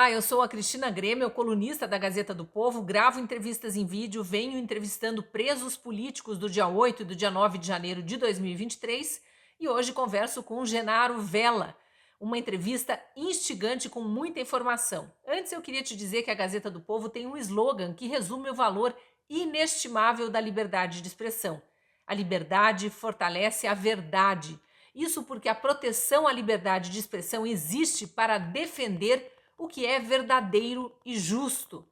Olá, eu sou a Cristina Grêmio, colunista da Gazeta do Povo, gravo entrevistas em vídeo, venho entrevistando presos políticos do dia 8 e do dia 9 de janeiro de 2023 e hoje converso com Genaro Vella, uma entrevista instigante com muita informação. Antes eu queria te dizer que a Gazeta do Povo tem um slogan que resume o valor inestimável da liberdade de expressão. A liberdade fortalece a verdade. Isso porque a proteção à liberdade de expressão existe para defender o que é verdadeiro e justo.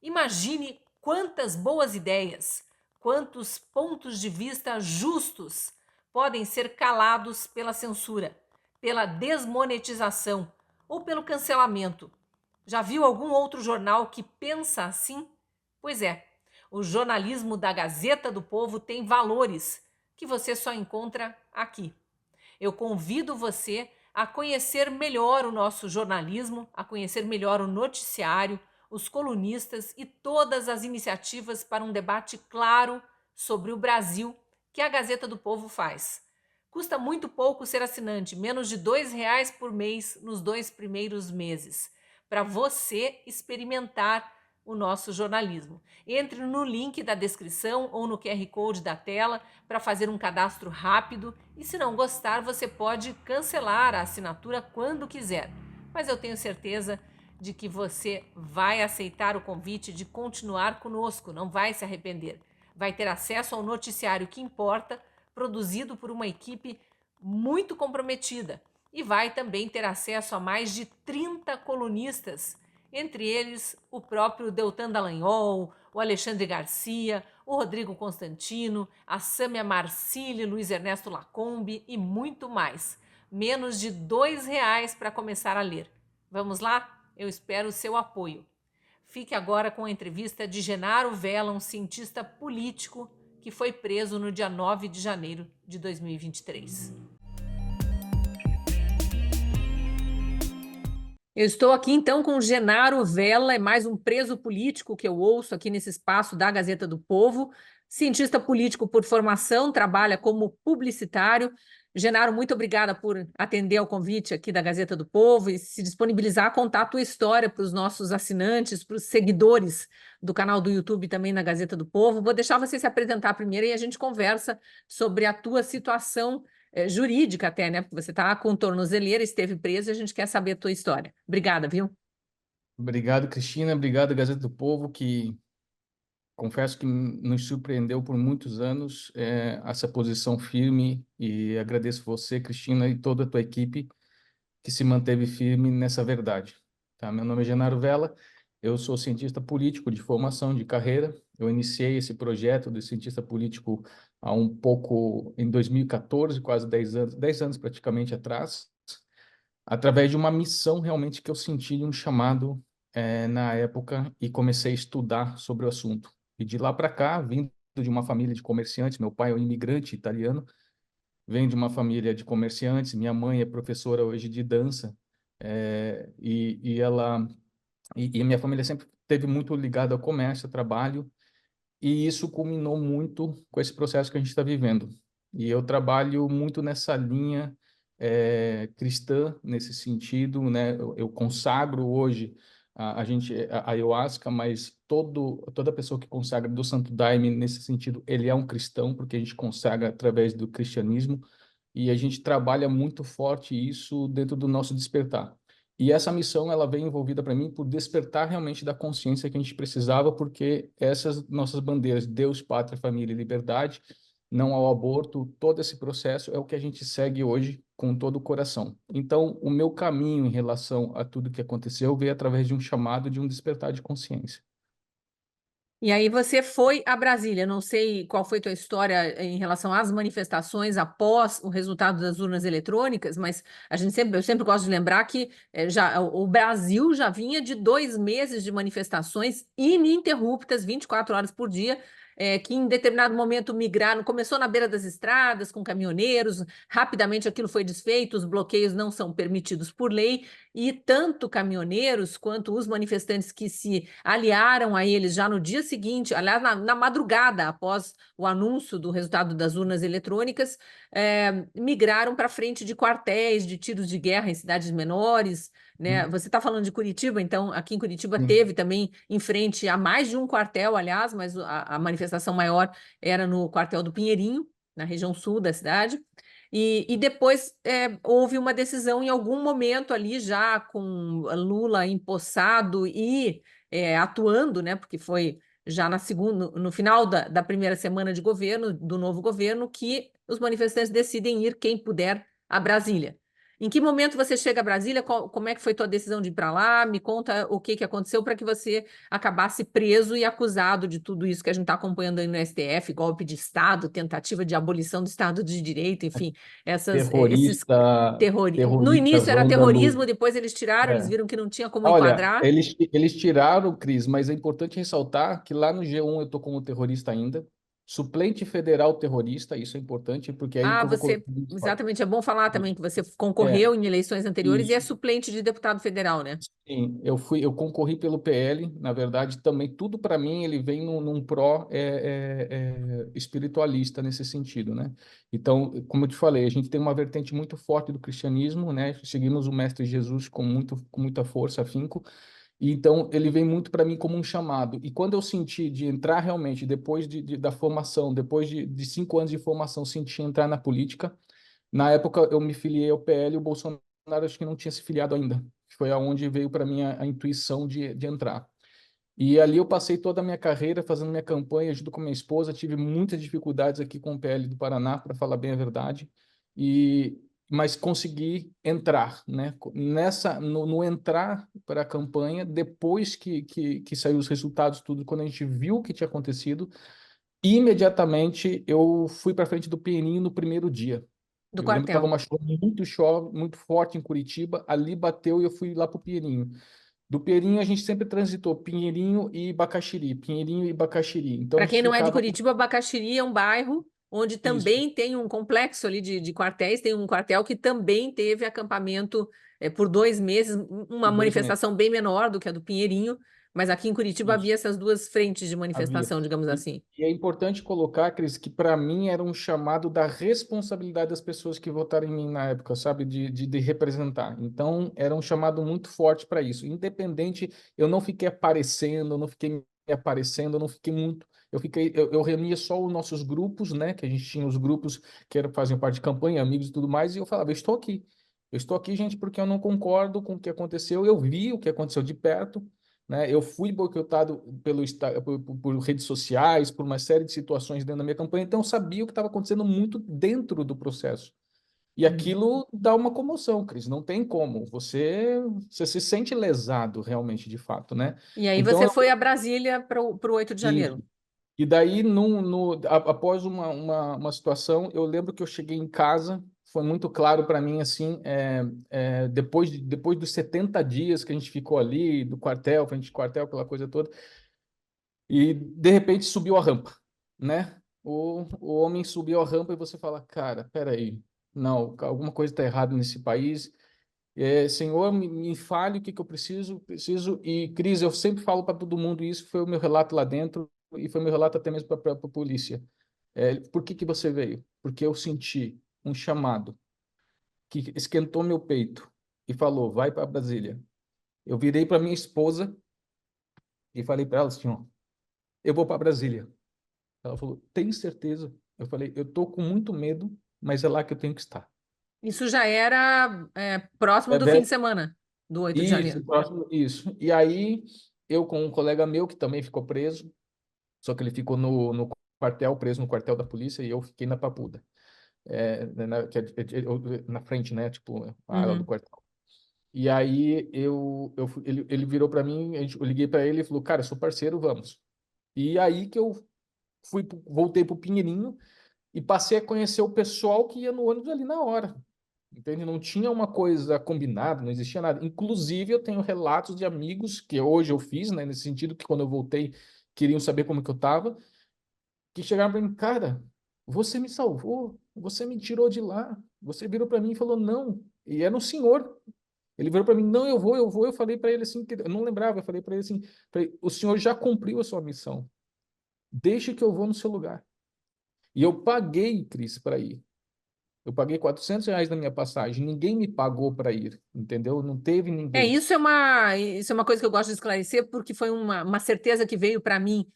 Imagine quantas boas ideias, quantos pontos de vista justos podem ser calados pela censura, pela desmonetização ou pelo cancelamento. Já viu algum outro jornal que pensa assim? Pois é, o jornalismo da Gazeta do Povo tem valores que você só encontra aqui. Eu convido você a conhecer melhor o nosso jornalismo, a conhecer melhor o noticiário, os colunistas e todas as iniciativas para um debate claro sobre o Brasil que a Gazeta do Povo faz. Custa muito pouco ser assinante, menos de R$ 2 por mês nos 2 primeiros meses, para você experimentar o nosso jornalismo. Entre no link da descrição ou no QR Code da tela para fazer um cadastro rápido e, se não gostar, você pode cancelar a assinatura quando quiser. Mas eu tenho certeza de que você vai aceitar o convite de continuar conosco, não vai se arrepender. Vai ter acesso ao noticiário que importa, produzido por uma equipe muito comprometida, e vai também ter acesso a mais de 30 colunistas, entre eles o próprio Deltan Dallagnol, o Alexandre Garcia, o Rodrigo Constantino, a Sâmia Marcilli, Luiz Ernesto Lacombe e muito mais. Menos de R$ 2 para começar a ler. Vamos lá? Eu espero o seu apoio. Fique agora com a entrevista de Genaro Vella, um cientista político que foi preso no dia 9 de janeiro de 2023. Eu estou aqui então com Genaro Vella, é mais um preso político que eu ouço aqui nesse espaço da Gazeta do Povo, cientista político por formação, trabalha como publicitário. Genaro, muito obrigada por atender ao convite aqui da Gazeta do Povo e se disponibilizar a contar a tua história para os nossos assinantes, para os seguidores do canal do YouTube também na Gazeta do Povo. Vou deixar você se apresentar primeiro e a gente conversa sobre a tua situação jurídica até, né? Porque você está com tornozeleira, esteve preso e a gente quer saber a tua história. Obrigada, viu? Obrigado, Cristina. Obrigado, Gazeta do Povo, que confesso que nos surpreendeu por muitos anos essa posição firme e agradeço você, Cristina, e toda a tua equipe que se manteve firme nessa verdade. Tá? Meu nome é Genaro Vella, eu sou cientista político de formação, de carreira. Eu iniciei esse projeto de cientista político há um pouco em 2014, quase 10 anos praticamente atrás, através de uma missão realmente que eu senti de um chamado na época e comecei a estudar sobre o assunto. E de lá para cá, vindo de uma família de comerciantes, meu pai é um imigrante italiano, venho de uma família de comerciantes, minha mãe é professora hoje de dança, e minha família sempre teve muito ligada ao comércio, ao trabalho, e isso culminou muito com esse processo que a gente está vivendo. E eu trabalho muito nessa linha cristã, nesse sentido, né? Eu consagro hoje a ayahuasca, mas toda pessoa que consagra do Santo Daime, nesse sentido, ele é um cristão, porque a gente consagra através do cristianismo, e a gente trabalha muito forte isso dentro do nosso despertar. E essa missão, ela veio envolvida para mim por despertar realmente da consciência que a gente precisava, porque essas nossas bandeiras, Deus, Pátria, Família e Liberdade, não ao aborto, todo esse processo é o que a gente segue hoje com todo o coração. Então, o meu caminho em relação a tudo que aconteceu veio através de um chamado, de um despertar de consciência. E aí você foi a Brasília. Não sei qual foi tua história em relação às manifestações após o resultado das urnas eletrônicas, mas eu sempre gosto de lembrar que o Brasil já vinha de 2 meses de manifestações ininterruptas, 24 horas por dia, que em determinado momento migraram, começou na beira das estradas, com caminhoneiros, rapidamente aquilo foi desfeito, os bloqueios não são permitidos por lei, e tanto caminhoneiros quanto os manifestantes que se aliaram a eles já no dia seguinte, aliás, na madrugada após o anúncio do resultado das urnas eletrônicas, migraram para frente de quartéis, de tiros de guerra em cidades menores, né? Você está falando de Curitiba, então aqui em Curitiba Sim. teve também em frente a mais de um quartel, aliás, mas a manifestação maior era no quartel do Pinheirinho, na região sul da cidade. E depois houve uma decisão em algum momento ali, já com Lula empossado e atuando, né? Porque foi já na segunda, no final da primeira semana de governo, do novo governo, que os manifestantes decidem ir, quem puder, a Brasília. Em que momento você chega a Brasília? Como é que foi tua decisão de ir para lá? Me conta o que que aconteceu para que você acabasse preso e acusado de tudo isso que a gente está acompanhando aí no STF, golpe de Estado, tentativa de abolição do Estado de Direito, enfim, esses Terrorista, terroristas. No terrorista, início era terrorismo, vândalo. depois eles tiraram, eles É. viram que não tinha como Olha, enquadrar. eles tiraram, Cris, mas é importante ressaltar que lá no G1 eu estou como terrorista ainda, suplente federal terrorista, isso é importante, porque aí Ah, que eu vou colocar. exatamente, é bom falar também que você É, concorreu em eleições anteriores e é isso. suplente de deputado federal, né? Sim, eu concorri pelo PL, na verdade, também tudo para mim ele vem num pró espiritualista nesse sentido, né? Então, como eu te falei, a gente tem uma vertente muito forte do cristianismo, né? Seguimos o Mestre Jesus com muita força, afinco, e então ele vem muito para mim como um chamado. E quando eu senti de entrar realmente, depois da formação, depois de 5 anos de formação, senti entrar na política. Na época eu me filiei ao PL e o Bolsonaro acho que não tinha se filiado ainda. Foi aonde veio para mim a intuição de entrar. E ali eu passei toda a minha carreira fazendo minha campanha junto com minha esposa. Tive muitas dificuldades aqui com o PL do Paraná, para falar bem a verdade. E mas consegui entrar, né? No entrar para a campanha, depois que saiu os resultados, tudo, quando a gente viu o que tinha acontecido, imediatamente eu fui para frente do Pinheirinho no primeiro dia. Do Eu lembro que estava quartel. uma chuva muito forte em Curitiba, ali bateu e eu fui lá para o Pinheirinho. Do Pinheirinho a gente sempre transitou Pinheirinho e Bacaxiri. Então a Para gente quem não é de ficava. Curitiba, Bacaxiri é um bairro onde Isso, também tem um complexo ali de quartéis, tem um quartel que também teve acampamento por 2 meses, uma por 2 meses. manifestação bem menor do que a do Pinheirinho, mas aqui em Curitiba Isso, havia essas duas frentes de havia. manifestação, digamos E, assim. e é importante colocar, Cris, que para mim era um chamado da responsabilidade das pessoas que votaram em mim na época, sabe, de representar. Então, era um chamado muito forte para isso. Independente, eu não fiquei aparecendo, eu não fiquei me aparecendo, eu não fiquei muito. Eu reunia só os nossos grupos, né? Que a gente tinha os grupos faziam parte de campanha, amigos e tudo mais, e eu falava, eu estou aqui. Eu estou aqui, gente, porque eu não concordo com o que aconteceu. Eu vi o que aconteceu de perto, né? Eu fui boicotado por redes sociais, por uma série de situações dentro da minha campanha, então eu sabia o que estava acontecendo muito dentro do processo. E Uhum. aquilo dá uma comoção, Cris, não tem como. Você se sente lesado realmente, de fato, né? E aí Então, você foi a Brasília para o 8 de isso. janeiro. E daí, após uma situação, eu lembro que eu cheguei em casa, foi muito claro para mim, assim, depois dos 70 dias que a gente ficou ali, do quartel, frente de quartel, aquela coisa toda, e de repente subiu a rampa, né? O homem subiu a rampa e você fala, cara, peraí, não, alguma coisa está errada nesse país. Senhor, me fale o que eu preciso. E, Cris, eu sempre falo para todo mundo isso, foi o meu relato lá dentro e foi meu relato até mesmo para a polícia. Por que você veio? Porque eu senti um chamado que esquentou meu peito e falou, vai para Brasília. Eu virei para minha esposa e falei para ela assim, ó, eu vou para Brasília. Ela falou, tem certeza? Eu falei, eu tô com muito medo, mas é lá que eu tenho que estar. Isso já era próximo É, do fim de semana, do 8 de isso, janeiro. próximo, isso. E aí, eu com um colega meu que também ficou preso, só que ele ficou no quartel, preso no quartel da polícia, e eu fiquei na Papuda, na frente, né, tipo, a ala do Uhum. quartel. E aí, ele virou para mim, eu liguei para ele e falou, cara, sou parceiro, vamos. E aí que eu voltei pro Pinheirinho, e passei a conhecer o pessoal que ia no ônibus ali na hora. Entende? Não tinha uma coisa combinada, não existia nada. Inclusive, eu tenho relatos de amigos que hoje eu fiz, né, nesse sentido, que quando eu voltei, queriam saber como que eu estava, que chegaram para mim, cara, você me salvou, você me tirou de lá. Você virou para mim e falou, não. E era um senhor. Ele virou para mim, não, eu vou, eu vou. Eu falei para ele assim, que eu não lembrava, eu falei para ele assim, o senhor já cumpriu a sua missão. Deixe que eu vou no seu lugar. E eu paguei, Cris, para ir. Eu paguei R$ 400 na minha passagem, ninguém me pagou para ir, entendeu? Não teve ninguém. Isso é uma coisa que eu gosto de esclarecer, porque foi uma certeza que veio para mim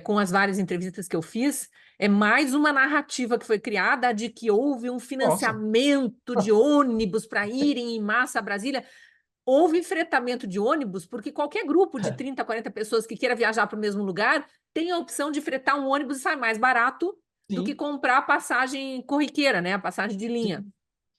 com as várias entrevistas que eu fiz. É mais uma narrativa que foi criada de que houve um Nossa, financiamento de ônibus para irem em massa a Brasília. Houve fretamento de ônibus, porque qualquer grupo de 30, 40 pessoas que queira viajar para o mesmo lugar tem a opção de fretar um ônibus e sai mais barato do que sim, comprar a passagem corriqueira, né? A passagem de linha. sim.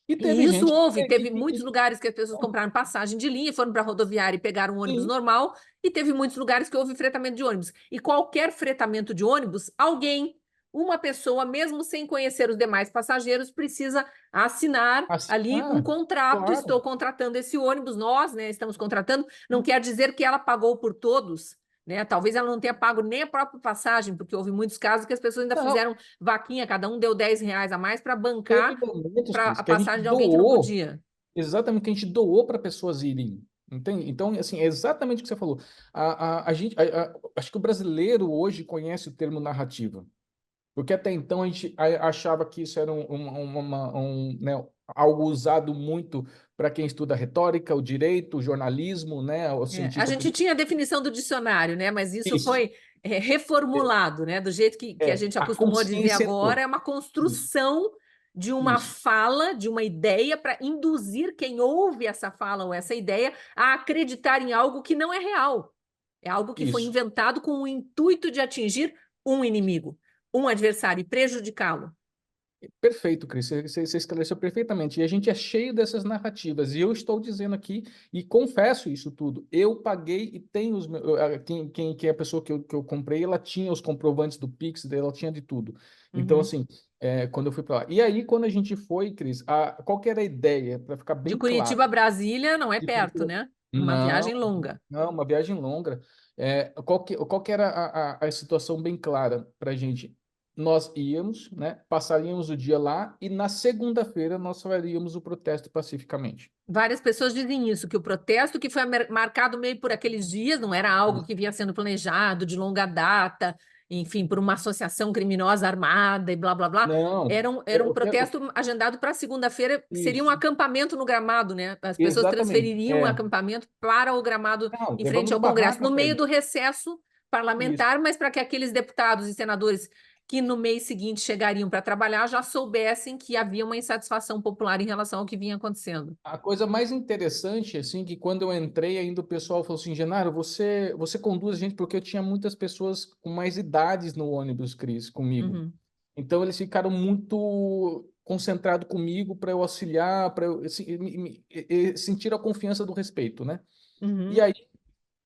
E E teve isso gente houve, que, teve muitos lugares que as pessoas compraram passagem de linha, foram para a rodoviária e pegaram um ônibus sim, normal, e teve muitos lugares que houve fretamento de ônibus. E qualquer fretamento de ônibus, alguém, uma pessoa, mesmo sem conhecer os demais passageiros, precisa assinar assim, ali um contrato. claro. Estou contratando esse ônibus, nós, né, estamos contratando. Não quer dizer que ela pagou por todos, né? Talvez ela não tenha pago nem a própria passagem, porque houve muitos casos que as pessoas ainda Não, fizeram vaquinha, cada um deu R$ 10 a mais para bancar teve momentos, para Cris, a que a gente passagem de alguém que não doou, podia. exatamente, que a gente doou para pessoas irem. Entende? Então, assim, é exatamente o que você falou. A gente, acho que o brasileiro hoje conhece o termo narrativa. Porque até então a gente achava que isso era né, algo usado muito para quem estuda retórica, o direito, o jornalismo, né, o A cientista gente político. tinha a definição do dicionário, né? Mas isso Isso. foi reformulado, né? Do jeito que a gente A acostumou a dizer consciência agora, entrou. é uma Isso, construção de uma isso, fala, de uma ideia, para induzir quem ouve essa fala ou essa ideia a acreditar em algo que não é real. É algo que foi isso. inventado com o intuito de atingir um inimigo, um adversário e prejudicá-lo. Perfeito, Cris, você esclareceu perfeitamente. E a gente é cheio dessas narrativas. E eu estou dizendo aqui, e confesso isso tudo, eu paguei e tenho os meus. Que é a pessoa que eu comprei, ela tinha os comprovantes do Pix, ela tinha de tudo. Então, Uhum. assim, quando eu fui para lá. E aí, quando a gente foi, Cris, qual que era a ideia, para ficar De bem claro? Curitiba a Brasília não é De perto, Curitiba- né? Uma Não, viagem longa. não, uma viagem longa. Qual que era a situação bem clara para a gente? Nós íamos, né, passaríamos o dia lá e na segunda-feira nós faríamos o protesto pacificamente. Várias pessoas dizem isso, que o protesto que foi marcado meio por aqueles dias, não era algo Isso. que vinha sendo planejado de longa data, enfim, por uma associação criminosa armada e blá blá blá. Não, Era um protesto agendado para segunda-feira, que seria um isso, acampamento no gramado, né? As pessoas exatamente. transfeririam o acampamento para o gramado Não, em frente levamos ao Congresso, barraca no para meio ir. do recesso Isso. parlamentar, mas para que aqueles deputados e senadores que no mês seguinte chegariam para trabalhar já soubessem que havia uma insatisfação popular em relação ao que vinha acontecendo. A coisa mais interessante, assim, que quando eu entrei, ainda o pessoal falou assim, Genaro, você conduz a gente, porque eu tinha muitas pessoas com mais idades no ônibus, Cris, comigo. Uhum, Então eles ficaram muito concentrados comigo para eu auxiliar, para eu assim, sentir a confiança do respeito, né? E uhum. aí,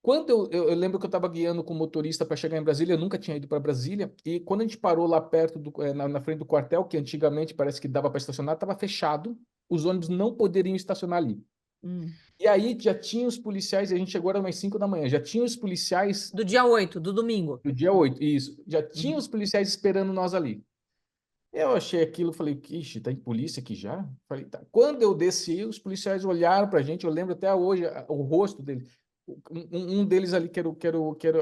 quando eu lembro que eu estava guiando com o motorista para chegar em Brasília, eu nunca tinha ido para Brasília, e quando a gente parou lá perto na frente do quartel, que antigamente parece que dava para estacionar, estava fechado, os ônibus não poderiam estacionar ali. Hum. E aí já tinha os policiais, e a gente chegou era umas 5 da manhã, já tinha os policiais Do dia 8, do domingo. do dia 8 isso, já tinha Uhum. os policiais esperando nós ali. Eu achei aquilo, falei, ixi, tá em polícia aqui já? Falei, tá. Quando eu desci, os policiais olharam pra gente, eu lembro até hoje o rosto dele. Um deles ali,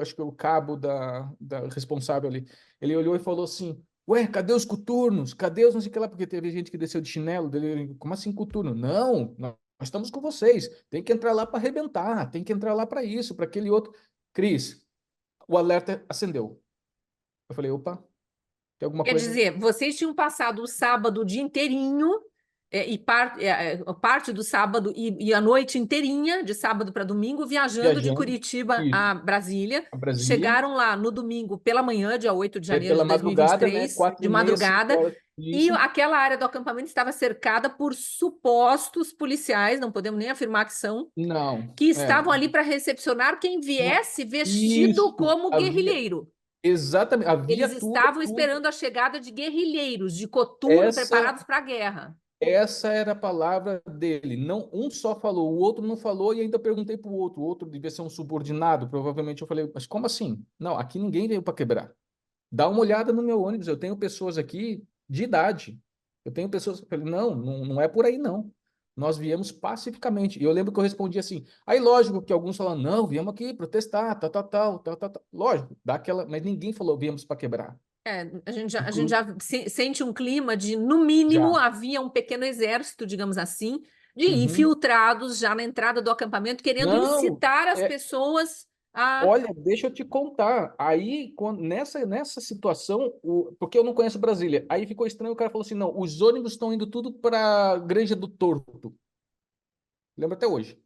acho que é o cabo da responsável ali, ele olhou e falou assim, ué, cadê os coturnos? Cadê os não sei o que lá? Porque teve gente que desceu de chinelo, dele, como assim coturno? Não, nós estamos com vocês, tem que entrar lá para arrebentar, tem que entrar lá para isso, para aquele outro. Cris, o alerta acendeu. Eu falei, opa, tem alguma Quer coisa... dizer, vocês tinham passado o sábado o dia inteirinho, parte do sábado e a noite inteirinha, de sábado para domingo, viajando de Viajando, Curitiba isso, a Brasília. a Brasília, Chegaram lá no domingo pela manhã, dia 8 de janeiro pela de dois mil e vinte e madrugada, né? três, Quatro de e meia, cinco madrugada, horas, e isso. aquela área do acampamento estava cercada por supostos policiais, não podemos nem afirmar que são, Não, que estavam ali para recepcionar quem não, viesse vestido isso, como guerrilheiro. exatamente, a Eles viatura, estavam tudo, esperando a chegada de guerrilheiros, de coturno, essa, preparados para a guerra. essa era a palavra dele. Não, um só falou, o outro não falou, e ainda perguntei para o outro devia ser um subordinado, provavelmente eu falei, mas como assim? Não, aqui ninguém veio para quebrar. Dá uma olhada no meu ônibus, eu tenho pessoas aqui de idade. Eu tenho pessoas que eu falei, não é por aí não. Nós viemos pacificamente. E eu lembro que eu respondi assim. Aí, lógico que alguns falaram, não, viemos aqui protestar, tal, tal, tal, tal, tal, tal. Lógico, dá aquela, mas ninguém falou, viemos para quebrar. A gente já sente um clima de, no mínimo, Já. havia um pequeno exército, digamos assim, de Uhum. infiltrados já na entrada do acampamento, querendo Não, incitar as é, pessoas a. olha, deixa eu te contar. Aí, nessa situação, porque eu não conheço Brasília, aí ficou estranho, o cara falou assim, não, os ônibus estão indo tudo para Granja do Torto. Lembro até hoje.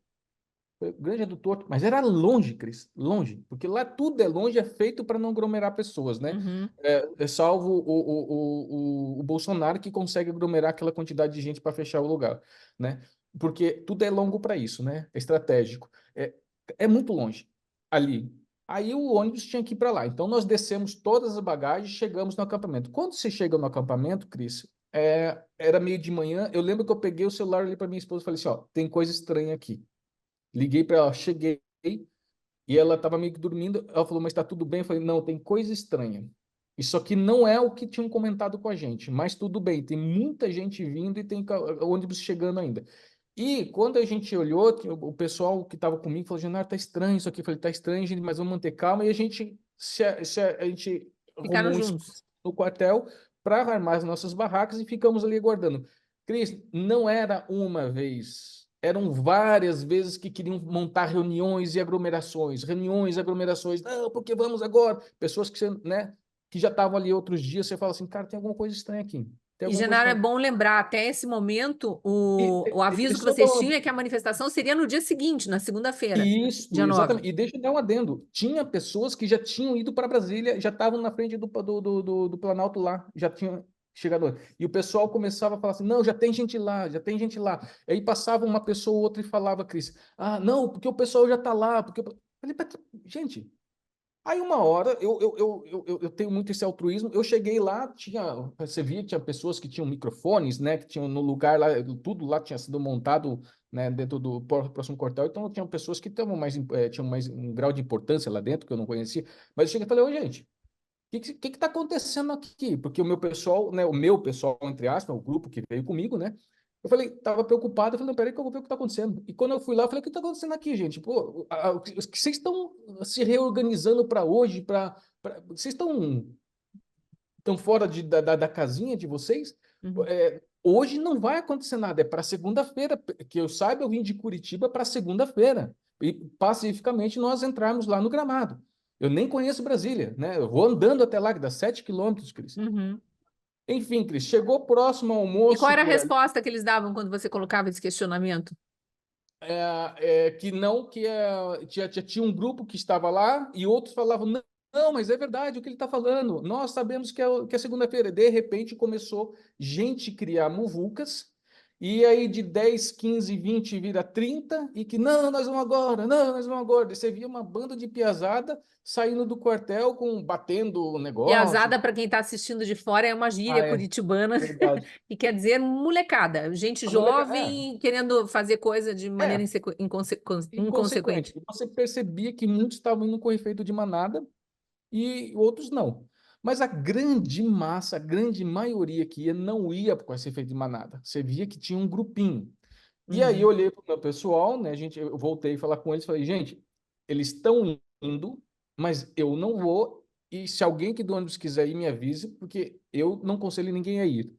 Granja do Torto, mas era longe, Cris, longe, porque lá tudo é longe, é feito para não aglomerar pessoas, né? Uhum. Salvo o Bolsonaro que consegue aglomerar aquela quantidade de gente para fechar o lugar, né? Porque tudo é longo para isso, né? É estratégico. É muito longe ali. Aí o ônibus tinha que ir para lá. Então nós descemos todas as bagagens, chegamos no acampamento. Quando você chega no acampamento, Cris, era meio de manhã. Eu lembro que eu peguei o celular ali para minha esposa e falei assim: ó, tem coisa estranha aqui. Liguei para ela, cheguei e ela estava meio que dormindo. Ela falou, mas está tudo bem? Eu falei, não, tem coisa estranha. Isso aqui não é o que tinham comentado com a gente, mas tudo bem, tem muita gente vindo e tem ônibus chegando ainda. E quando a gente olhou, o pessoal que estava comigo falou, Genaro, tá estranho isso aqui. Eu falei, tá estranho, gente, mas vamos manter calma. E a gente Ficaram arrumou um juntos. espaço no quartel para armar as nossas barracas e ficamos ali aguardando. Cris, não era uma vez, eram várias vezes que queriam montar reuniões, aglomerações. Não, porque vamos agora. Pessoas que, né, que já estavam ali outros dias, você fala assim, cara, tem alguma coisa estranha aqui. Tem E, alguma coisa Genaro, é estranha. bom lembrar, até esse momento, E, o aviso que deixa eu vocês dar tinham é que a manifestação seria no dia seguinte, na segunda-feira, Isso, dia 9. exatamente. E deixa eu dar um adendo. Tinha pessoas que já tinham ido para Brasília, já estavam na frente do Planalto lá, já tinham chegado. E o pessoal começava a falar assim: não, já tem gente lá, já tem gente lá. Aí passava uma pessoa ou outra e falava, Cris, ah, não, porque o pessoal já está lá. Porque... Eu falei, gente, aí uma hora, eu tenho muito esse altruísmo, eu cheguei lá, você via, tinha pessoas que tinham microfones, né, que tinham no lugar lá, tudo lá tinha sido montado, né, dentro do próximo quartel, então tinham pessoas que tinham mais um grau de importância lá dentro, que eu não conhecia, mas eu cheguei e falei, ô gente, o que está acontecendo aqui? Porque o meu pessoal, né, entre aspas, o grupo que veio comigo, né, eu falei, tava preocupado, eu falei, não, peraí que eu vou ver o que está acontecendo. E quando eu fui lá, eu falei, o que está acontecendo aqui, gente? Pô, vocês estão se reorganizando para hoje, vocês estão fora da casinha de vocês? Uhum. Hoje não vai acontecer nada, é para segunda-feira, que eu saiba, eu vim de Curitiba para segunda-feira, e pacificamente nós entrarmos lá no Gramado. Eu nem conheço Brasília, né? Eu vou andando até lá, que dá 7 quilômetros, Cris. Uhum. Enfim, Cris, chegou próximo ao E qual almoço era a por ali. resposta que eles davam quando você colocava esse questionamento? Que não, tinha um grupo que estava lá e outros falavam, não, não, mas é verdade o que ele está falando. Nós sabemos que é segunda-feira. De repente começou gente criar muvucas, e aí de 10, 15, 20 vira 30, e que não, nós vamos agora, não, nós vamos agora. E você via uma banda de piazada saindo do quartel batendo o negócio. Piazada, para quem está assistindo de fora, é uma gíria Ah, é, curitibana verdade. que quer dizer molecada, gente A moleca, jovem querendo fazer coisa de maneira é, inconsequente. inconsequente. E você percebia que muitos estavam indo com efeito de manada, e outros não. Mas a grande massa, a grande maioria que ia, não ia com esse efeito de manada. Você via que tinha um grupinho. E aí eu Uhum. olhei para o meu pessoal, né? Eu voltei a falar com eles, falei, gente, eles estão indo, mas eu não vou. E se alguém que do ônibus quiser ir, me avise, porque eu não aconselho ninguém a ir.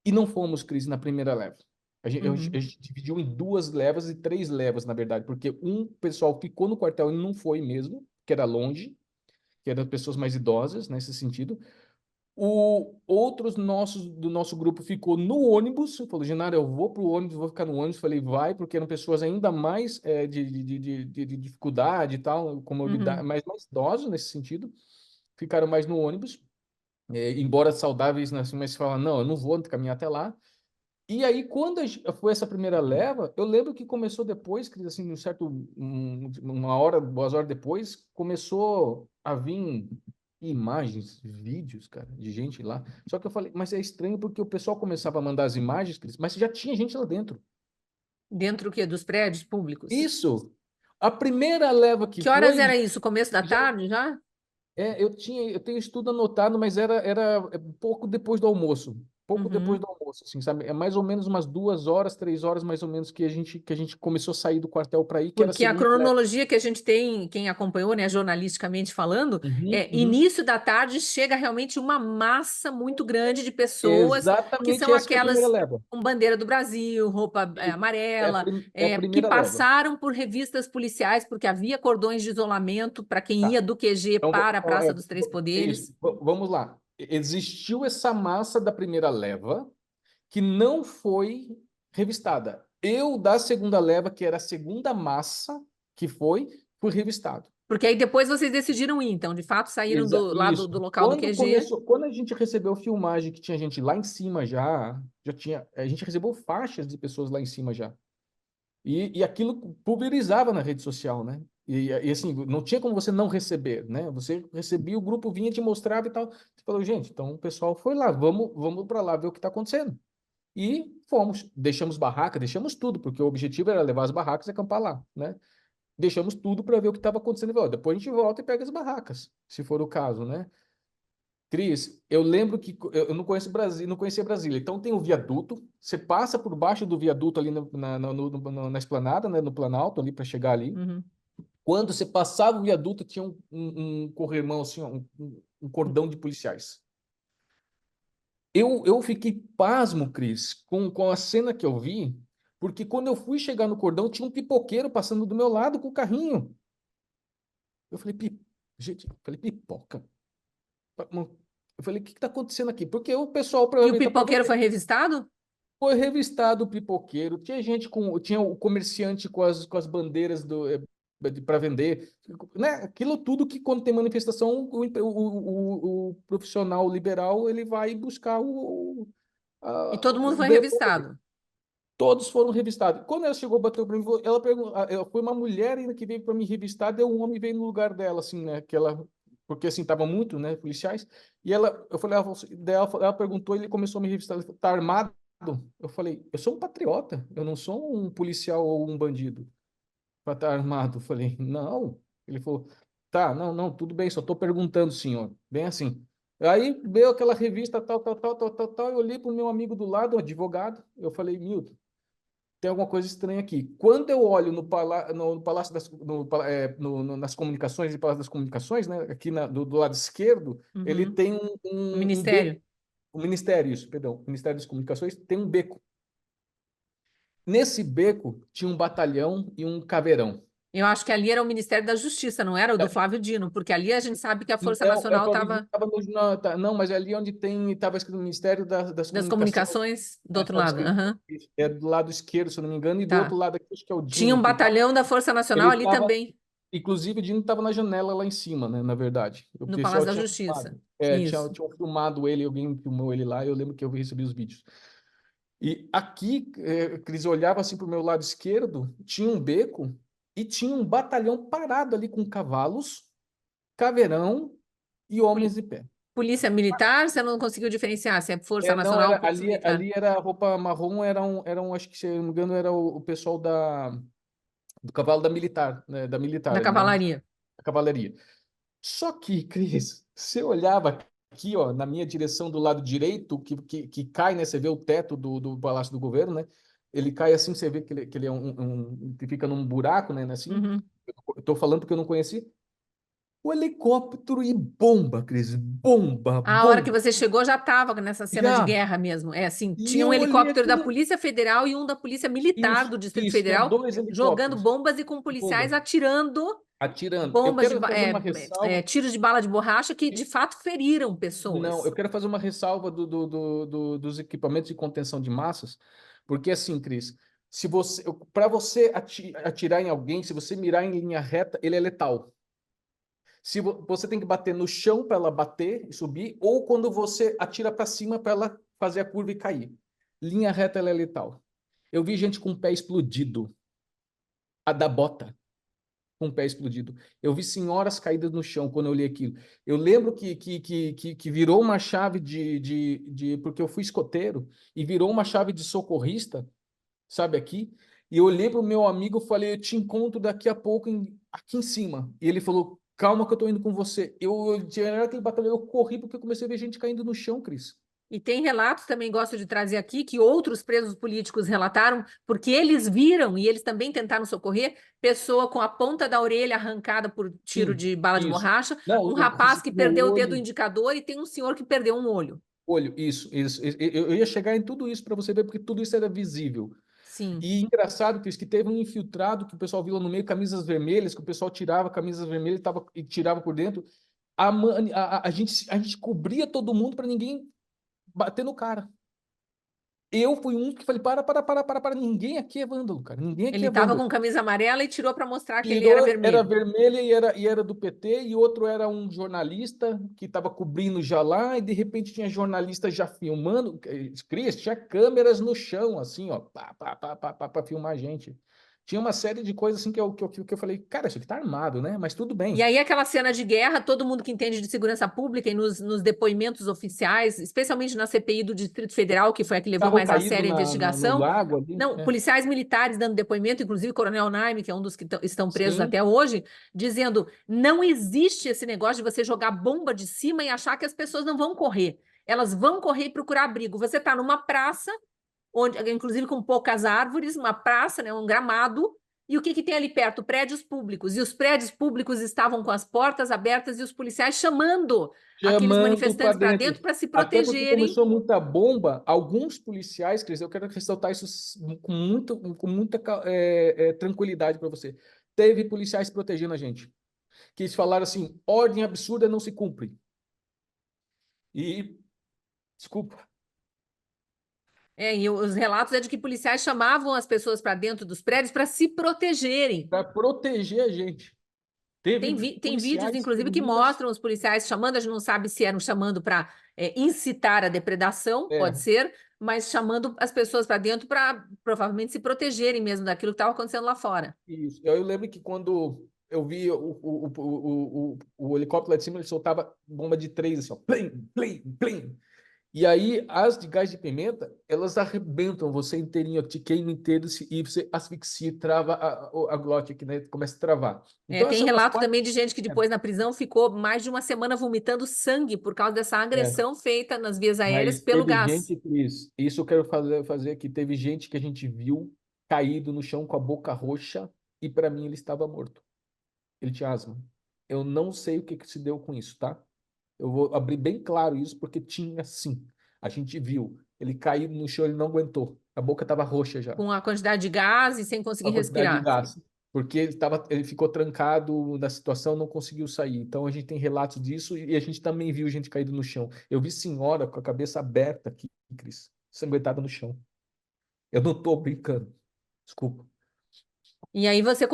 E não fomos, Cris, na primeira leva. A Uhum. gente dividiu em duas levas e três levas, na verdade, porque um pessoal ficou no quartel e não foi mesmo, que era longe, que eram pessoas mais idosas nesse sentido. Outros do nosso grupo ficou no ônibus, falou, Genaro, eu vou para o ônibus, vou ficar no ônibus. Falei, vai, porque eram pessoas ainda mais de dificuldade e tal, comorbidade, Uhum. mais idosos nesse sentido, ficaram mais no ônibus, embora saudáveis, né, assim, mas falaram, não, eu não vou caminhar até lá. E aí, quando foi essa primeira leva, eu lembro que começou depois, que assim, uma hora, 2 horas depois, começou a vir imagens, vídeos, cara, de gente lá. Só que eu falei, mas é estranho porque o pessoal começava a mandar as imagens, Cris, mas já tinha gente lá dentro. Dentro o quê? Dos prédios públicos? Isso! A primeira leva que Que horas foi, era isso? Começo da já, tarde já? eu tenho estudo anotado, mas era pouco depois do almoço. pouco depois Uhum. do almoço, assim, sabe? É mais ou menos umas 2 horas, 3 horas, mais ou menos, que a gente começou a sair do quartel para ir, que era a Porque a segunda leva. cronologia que a gente tem, quem acompanhou, né, jornalisticamente falando, Uhum, é uhum. início da tarde chega realmente uma massa muito grande de pessoas que Exatamente são essa que é a primeira aquelas leva. com bandeira do Brasil, roupa E amarela, é a que primeira leva. passaram por revistas policiais, porque havia cordões de isolamento para quem ia Tá. do QG Então, para a Praça dos Três é isso. Poderes. Vamos lá. Existiu essa massa da primeira leva que não foi revistada. Eu, da segunda leva, que era a segunda massa que fui revistado. Porque aí depois vocês decidiram ir, então, de fato, saíram lá Isso. do local do Quando QG. começou, quando a gente recebeu filmagem que tinha gente lá em cima já tinha, a gente recebeu faixas de pessoas lá em cima já. E aquilo pulverizava na rede social, né? E assim, não tinha como você não receber, né? Você recebia, o grupo vinha, te mostrava e tal. Você falou, gente, então o pessoal foi lá, vamos para lá ver o que está acontecendo. E fomos, deixamos barraca, deixamos tudo, porque o objetivo era levar as barracas e acampar lá, né? Deixamos tudo para ver o que estava acontecendo. E falou, depois a gente volta e pega as barracas, se for o caso, né? Cris, eu lembro que eu não conheço Brasília, não conhecia Brasília. Então tem o viaduto, você passa por baixo do viaduto ali na esplanada, né, no Planalto ali para chegar ali. Uhum. Quando você passava o viaduto, tinha um corrimão assim, ó, um cordão de policiais. Eu fiquei pasmo, Cris, com a cena que eu vi, porque quando eu fui chegar no cordão, tinha um pipoqueiro passando do meu lado com o carrinho. Eu falei, gente, eu falei, pipoca? Eu falei, o que está acontecendo aqui? Porque o pessoal E o provavelmente está para pipoqueiro foi vender. revistado? Foi revistado o pipoqueiro, tinha gente tinha o comerciante com as bandeiras para vender, né? Aquilo tudo que quando tem manifestação, o profissional liberal ele vai buscar E todo mundo o foi bem dele. revistado. Todos foram revistados. Quando ela chegou, bateu para mim, ela perguntou, foi uma mulher ainda que veio para me revistar, deu um homem veio no lugar dela, assim, né? Porque assim tava muito, né? Policiais. E eu falei, ela perguntou, ele começou a me revistar, ele falou, tá armado? Eu falei, eu sou um patriota, eu não sou um policial ou um bandido para estar armado. Eu falei, não. Ele falou, tá, não, não, tudo bem, só estou perguntando, senhor. Bem assim. Aí veio aquela revista, tal, tal, tal, tal, tal, tal. Eu olhei para o meu amigo do lado, um advogado. Eu falei, Milton, tem alguma coisa estranha aqui. Quando eu olho no Palácio nas comunicações e Palácio das Comunicações, né, aqui do lado esquerdo, ele Uhum. tem O um beco. Ministério. O Ministério, isso, perdão. O Ministério das Comunicações tem um beco. Nesse beco tinha um batalhão e um caveirão. Eu acho que ali era o Ministério da Justiça, não era o do Flávio Dino, porque ali a gente sabe que a Força Não, Nacional estava estava não, mas é ali onde estava escrito Ministério das das Comunicações, comunicações do outro estava lado. escrito Aham. isso, é do lado esquerdo, se eu não me engano, e do outro Tá. lado aqui, acho que é o Tinha Dino um que estava. batalhão da Força Nacional Ele ali estava, também, inclusive, o Dino estava na janela lá em cima, né, na verdade. O no pessoal Palácio da tinha Justiça. filmado. Isso. Tinham filmado ele, alguém filmou ele lá, eu lembro que eu recebi os vídeos. E aqui, Cris, eu olhava assim para o meu lado esquerdo, tinha um beco e tinha um batalhão parado ali com cavalos, caveirão e homens Poli- de pé. Polícia Militar, você não conseguiu diferenciar se é Força Não, Nacional ou era Polícia Militar? ali era a roupa marrom, acho que, se eu não me engano, era o pessoal do cavalo da militar Da ali, né? Cavalaria. Da cavalaria. Só que, Cris, você olhava aqui, ó, na minha direção do lado direito, que cai, né? Você vê o teto do Palácio do Governo, né? Ele cai assim, você vê que ele é que fica num buraco, né? Assim. Uhum. Eu tô falando porque eu não conheci. O helicóptero e bomba, Cris, bomba, A hora que bomba. você chegou já estava nessa cena de Já. guerra mesmo. É assim, E tinha um eu olhei helicóptero da aquilo. Polícia Federal e um da Polícia Militar do Distrito Tinha Federal dois jogando helicópteros, bombas e com policiais bomba, atirando atirando. Eu bombas de quero fazer uma ressalva. tiros de bala de borracha que de fato feriram Não, pessoas. eu quero fazer uma ressalva dos equipamentos de contenção de massas, porque assim, Cris, se você, para você atirar em alguém, se você mirar em linha reta, ele é letal. Se você tem que bater no chão para ela bater e subir, ou quando você atira para cima para ela fazer a curva e cair. Linha reta, ela é letal. Eu vi gente com o pé explodido, a da bota, com o pé explodido. Eu vi senhoras caídas no chão quando eu li aquilo. Eu lembro que virou uma chave porque eu fui escoteiro, e virou uma chave de socorrista, sabe, aqui. E eu olhei para o meu amigo e falei, eu te encontro daqui a pouco aqui em cima. E ele falou, calma que eu tô indo com você. Eu tinha aquele batalhão, eu corri porque eu comecei a ver gente caindo no chão, Cris. E tem relatos, também gosto de trazer aqui, que outros presos políticos relataram, porque eles viram e eles também tentaram socorrer, pessoa com a ponta da orelha arrancada por tiro Sim, de bala de isso. borracha, Não, um rapaz que no perdeu o dedo olho, indicador e tem um senhor que perdeu um olho. olho, isso. Eu ia chegar em tudo isso para você ver, porque tudo isso era visível. Sim. E engraçado, Cris, que teve um infiltrado que o pessoal viu lá no meio, camisas vermelhas, que o pessoal tirava camisas vermelhas e tirava por dentro. A gente cobria todo mundo para ninguém bater no cara. Eu fui um que falei, para, ninguém aqui é vândalo, cara, ninguém aqui Ele é estava vândalo. com camisa amarela e tirou para mostrar que ele era Tirou, era vermelho. vermelha e era do PT, e outro era um jornalista que estava cobrindo já lá, e de repente tinha jornalista já filmando. Cris, tinha câmeras no chão, assim, ó, para filmar a gente. Tinha uma série de coisas assim que eu falei, cara, isso aqui tá armado, né? Mas tudo E bem. aí, aquela cena de guerra, todo mundo que entende de segurança pública e nos depoimentos oficiais, especialmente na CPI do Distrito Federal, que foi a que levou Carro mais a caído sério a no investigação, lago ali. não, policiais militares dando depoimento, inclusive o Coronel Naime, que é um dos que estão presos Sim, até hoje, dizendo: não existe esse negócio de você jogar bomba de cima e achar que as pessoas não vão correr. Elas vão correr e procurar abrigo. Você está numa praça, onde, inclusive com poucas árvores, uma praça, né, um gramado, e o que, que tem ali perto? Prédios públicos. E os prédios públicos estavam com as portas abertas e os policiais chamando aqueles chamando para manifestantes para dentro. dentro para se Até porque protegerem. começou muita bomba, alguns policiais, Cris, eu quero ressaltar isso com muita tranquilidade para você. Teve policiais protegendo a gente, que eles falaram assim: ordem absurda não se cumpre. E, desculpa, E os relatos é de que policiais chamavam as pessoas para dentro dos prédios para se protegerem. para proteger a gente. Teve Tem vídeos, policiais, inclusive, teve que muitas. mostram os policiais chamando, a gente não sabe se eram chamando para incitar a depredação, pode É, ser, mas chamando as pessoas para dentro para provavelmente se protegerem mesmo daquilo que estava acontecendo lá fora. isso. Eu lembro que quando eu vi o helicóptero lá de cima, ele soltava bomba de três, assim, ó, plim, plim, plim. E aí, as de gás de pimenta, elas arrebentam você inteirinho, te queima inteiro e você asfixia, trava a glote aqui, né? Começa a travar. Então, Tem essa é umas relato quatro. também de gente que depois na prisão ficou mais de uma semana vomitando sangue por causa dessa É, agressão feita nas vias aéreas mas pelo teve gás. gente, Cris, isso eu quero fazer aqui. Teve gente que a gente viu caído no chão com a boca roxa e para mim ele estava morto. Ele tinha asma. Eu não sei o que que se deu com isso, tá? Eu vou abrir bem claro isso porque tinha sim. A gente viu. Ele caiu no chão, ele não aguentou. A boca estava roxa já. Com a quantidade de gás e sem conseguir A quantidade de respirar. gás. Porque ele ficou trancado na situação, não conseguiu sair. Então a gente tem relatos disso e a gente também viu gente caído no chão. Eu vi senhora com a cabeça aberta aqui, Cris, sanguentada no chão. Eu não tô brincando. Desculpa. E aí você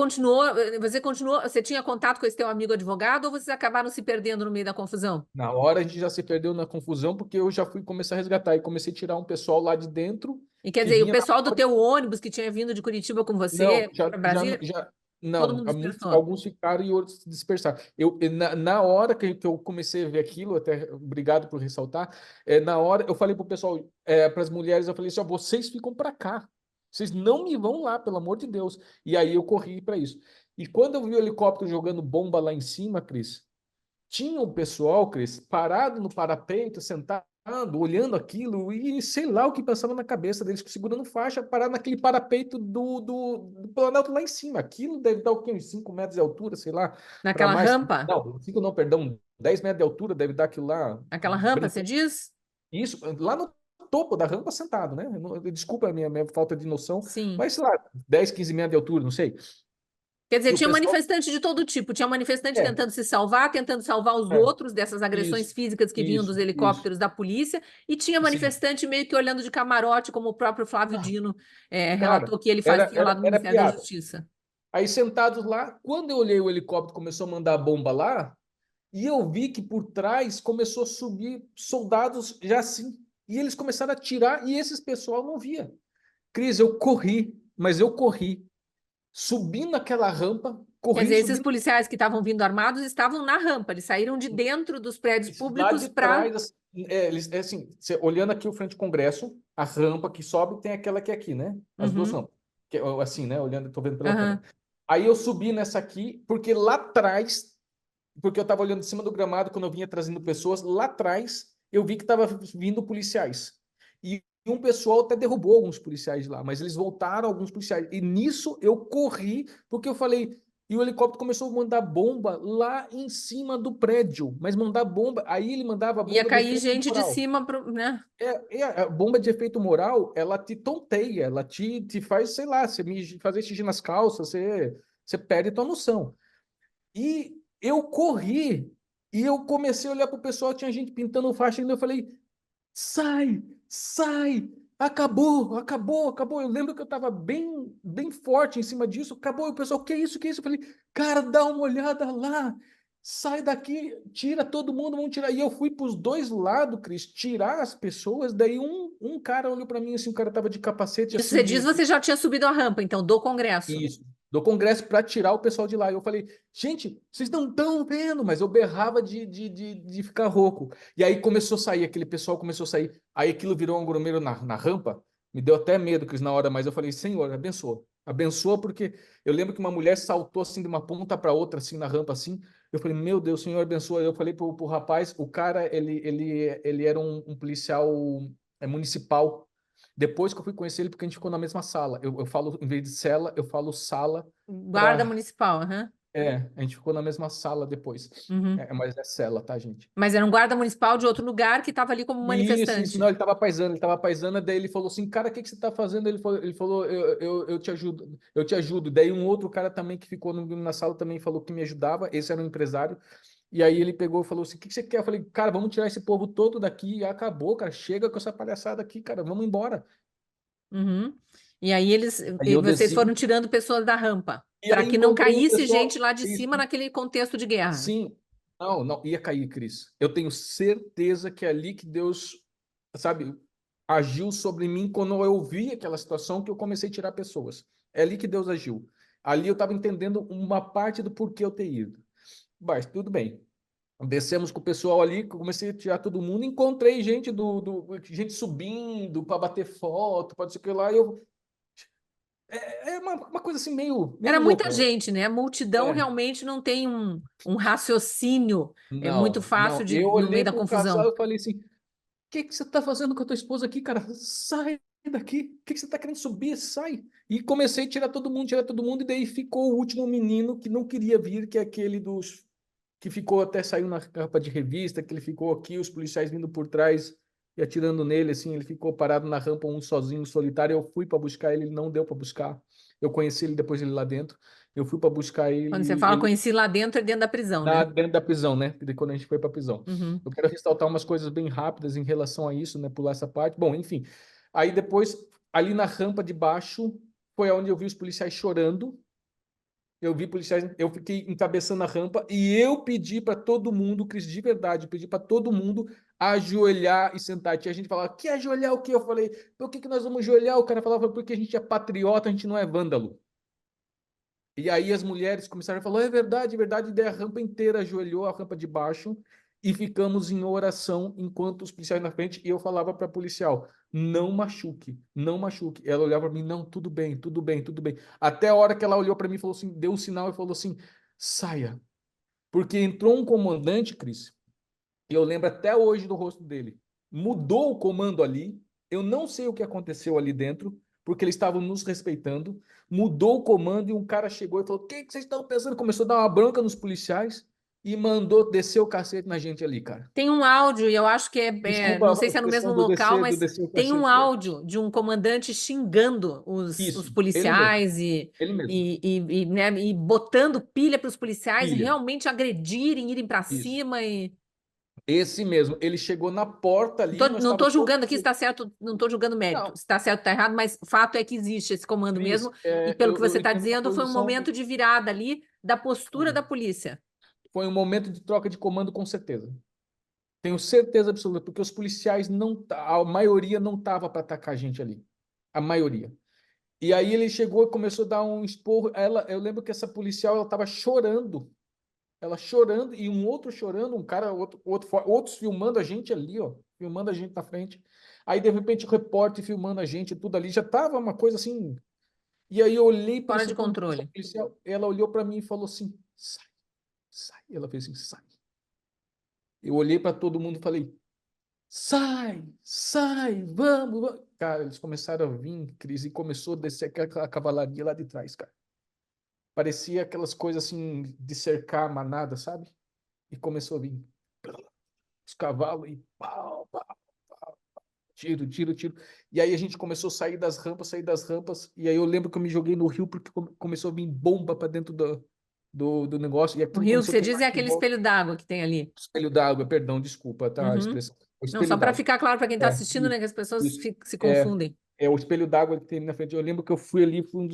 tinha contato com esse teu amigo advogado ou vocês acabaram se perdendo no meio da confusão? Na hora a gente já se perdeu na confusão porque eu já fui começar a resgatar e comecei a tirar um pessoal lá de dentro E quer que dizer, e o vinha na pessoal do porta. teu ônibus que tinha vindo de Curitiba com Não, você já, para já, Brasília, já, todo não, mundo dispersou. alguns ficaram e outros se dispersaram. Na hora que eu comecei a ver aquilo, até obrigado por ressaltar, na hora eu falei para o pessoal, para as mulheres, eu falei assim, ó, vocês ficam para cá, vocês não me vão lá, pelo amor de Deus. E aí eu corri para isso. E quando eu vi o helicóptero jogando bomba lá em cima, Cris, tinha o pessoal, Cris, parado no parapeito, sentado, olhando aquilo, e sei lá o que passava na cabeça deles, segurando faixa, parado naquele parapeito do Planalto lá em cima. Aquilo deve dar o quê? Uns 5 metros de altura, sei lá, para Naquela mais. rampa, Não, 5 não, perdão, 10 metros de altura deve dar aquilo lá, aquela rampa, você brincando. diz? Isso, lá no topo da rampa sentado, né? Desculpa a minha falta de noção, Sim. mas sei lá, 10, 15 metros de altura, não sei. Quer dizer, E o tinha pessoal. manifestante de todo tipo. Tinha manifestante É, tentando se salvar, tentando salvar os é, outros dessas agressões isso, físicas que vinham dos isso. helicópteros da polícia, e tinha Sim. manifestante meio que olhando de camarote, como o próprio Flávio Dino Cara, relatou que ele era, fazia lá era, do era Ministério da piada. Justiça. Aí sentados lá, quando eu olhei o helicóptero começou a mandar bomba lá, e eu vi que por trás começou a subir soldados já assim. E eles começaram a atirar e esses pessoal não via. Cris, eu corri, mas eu corri, subindo aquela rampa, Quer corri, dizer, esses subindo policiais que estavam vindo armados estavam na rampa, eles saíram de dentro dos prédios lá públicos de para. trás, assim, assim, olhando aqui o frente do Congresso, a rampa que sobe tem aquela que é aqui, né? As duas Uhum, rampas. Assim, né? Olhando, tô vendo pela câmera. aham. Aí eu subi nessa aqui, porque eu estava olhando de cima do gramado quando eu vinha trazendo pessoas, lá atrás eu vi que estava vindo policiais. E um pessoal até derrubou alguns policiais lá, mas eles voltaram, alguns policiais. E nisso eu corri, porque eu falei. E o helicóptero começou a mandar bomba lá em cima do prédio, mas mandar bomba. Aí ele mandava Ia bomba de cair efeito gente de moral. cima, né? A bomba de efeito moral, ela te tonteia, ela te faz, sei lá, fazer xixi nas calças, você perde tua noção. E eu corri e eu comecei a olhar pro pessoal, tinha gente pintando faixa, e eu falei, sai, sai, acabou, acabou, acabou. Eu lembro que eu estava bem forte em cima disso, acabou. E o pessoal, que é isso, que é isso? Eu falei, cara, dá uma olhada lá, sai daqui, tira todo mundo, vamos tirar. E eu fui para os dois lados, Cris, tirar as pessoas. Daí um cara olhou para mim assim, o cara tava de capacete Isso assim, você diz, você já tinha subido a rampa, então, do Congresso. isso, do Congresso para tirar o pessoal de lá. E eu falei, gente, vocês não estão vendo, mas eu berrava de ficar rouco. E aí começou a sair, aquele pessoal começou a sair. Aí aquilo virou um grumeiro na rampa. Me deu até medo, Cris, na hora, mas eu falei, Senhor, abençoa. Abençoa, porque eu lembro que uma mulher saltou assim de uma ponta para outra, assim, na rampa, assim. Eu falei, meu Deus, Senhor, abençoa. Eu falei pro rapaz, o cara, ele era um policial municipal. Depois que eu fui conhecer ele, porque a gente ficou na mesma sala. Eu falo, em vez de cela, eu falo sala Guarda para. municipal, aham. A gente ficou na mesma sala depois. Uhum. Mas é cela, tá, gente? Mas era um guarda municipal de outro lugar que estava ali como Isso, não, manifestante. ele tava paisando, daí ele falou assim, cara, o que que você tá fazendo? Ele falou, eu te ajudo, eu te ajudo. Daí um outro cara também que ficou na sala também falou que me ajudava, esse era um empresário, e aí ele pegou e falou assim, o que que você quer? Eu falei, cara, vamos tirar esse povo todo daqui, e acabou, cara, chega com essa palhaçada aqui, cara, vamos embora. Uhum. E aí Aí e eu vocês desci, foram tirando pessoas da rampa, e para aí que não encontrei um caísse gente pessoal, lá de isso, cima naquele contexto de guerra. sim, não, não, ia cair, Cris. Eu tenho certeza que é ali que Deus, sabe, agiu sobre mim quando eu vi aquela situação que eu comecei a tirar pessoas. É ali que Deus agiu. Ali eu estava entendendo uma parte do porquê eu ter ido. Mas tudo bem. Descemos com o pessoal ali, comecei a tirar todo mundo, encontrei gente gente subindo para bater foto, pode ser que lá, é uma coisa assim meio Era muita louca. gente, né? A multidão É. realmente não tem um raciocínio, é muito Não, fácil não. Eu no meio olhei da para o casal confusão. e falei assim: que você está fazendo com a tua esposa aqui, cara? Sai daqui. O que você está querendo subir? Sai. E comecei a tirar todo mundo, e daí ficou o último menino que não queria vir, que é aquele dos que ficou até saiu na capa de revista, que ele ficou aqui, os policiais vindo por trás e atirando nele, assim, ele ficou parado na rampa, um sozinho, solitário. Eu fui para buscar ele, ele não deu para buscar. Eu conheci ele depois ele lá dentro. Eu fui para buscar Quando você ele, fala ele conheci lá dentro, é dentro da prisão, né? dentro da prisão, né? Quando a gente foi para a prisão. Uhum. Eu quero ressaltar umas coisas bem rápidas em relação a isso, né? Pular essa parte. Bom, enfim. Aí depois, ali na rampa de baixo, foi onde eu vi os policiais chorando. Eu vi policiais, eu fiquei encabeçando a rampa e eu pedi para todo mundo, Cris, de verdade, pedi para todo mundo ajoelhar e sentar. Tinha gente que falava, que ajoelhar o quê? Eu falei, por que que nós vamos ajoelhar? O cara falava, porque a gente é patriota, a gente não é vândalo. E aí as mulheres começaram a falar, é verdade, é verdade. E daí a rampa inteira ajoelhou, a rampa de baixo, e ficamos em oração enquanto os policiais na frente. E eu falava para a policial, não machuque, não machuque. Ela olhava para mim, não, tudo bem, tudo bem, tudo bem. Até a hora que ela olhou para mim, falou assim, deu um sinal e falou assim, saia. Porque entrou um comandante, Cris, e eu lembro até hoje do rosto dele. Mudou o comando ali. Eu não sei o que aconteceu ali dentro, porque eles estavam nos respeitando. Mudou o comando e um cara chegou e falou: O que que vocês estão pensando? Começou a dar uma bronca nos policiais e mandou descer o cacete na gente ali, cara. Tem um áudio, e eu acho que Desculpa não a sei se é no mesmo expressão local, do mas descer o tem um cacete. áudio de um comandante xingando os Isso, ele mesmo, policiais ele mesmo. né, e botando pilha para os policiais Filha, realmente agredirem, irem para isso. cima e Esse mesmo, ele chegou na porta ali, nós não tô estávamos todos. julgando aqui se está certo, não estou julgando mérito, Não, se está certo ou está errado, mas o fato é que existe esse comando Cris, mesmo, e pelo que eu você está entendo uma dizendo, foi um posição. momento de virada ali da postura da polícia. Foi um momento de troca de comando, com certeza. Tenho certeza absoluta, porque os policiais não, a maioria não tava para atacar a gente ali. A maioria. E aí ele chegou e começou a dar um esporro. Eu lembro que essa policial, ela tava chorando. Ela chorando e um outro chorando, um cara, outros filmando a gente ali, ó, filmando a gente na frente. Aí de repente o repórter filmando a gente, tudo ali, já tava uma coisa assim. E aí eu olhei para Fora de essa controle. policial, ela olhou para mim e falou assim: "Sai, sai". Ela fez assim: "Sai". Eu olhei para todo mundo e falei: sai, sai, vamos, vamos. Cara, eles começaram a vir, Cris, e começou a descer aquela cavalaria lá de trás, cara. Parecia aquelas coisas assim de cercar a manada, sabe? E começou a vir os cavalos e pau, pau, tiro, tiro, tiro. E aí a gente começou a sair das rampas, e aí eu lembro que eu me joguei no rio porque começou a vir bomba para dentro do negócio, e O aquilo rio que começou a você diz queimar é aqui em aquele volta. espelho d'água que tem ali. Espelho d'água, perdão, desculpa, tá? A Uhum. expressão. O Não, só espelho para d'água. ficar claro para quem está É, assistindo, né, que as pessoas isso. se É, confundem. é o espelho d'água que tem na frente. Eu lembro que eu fui ali, fui um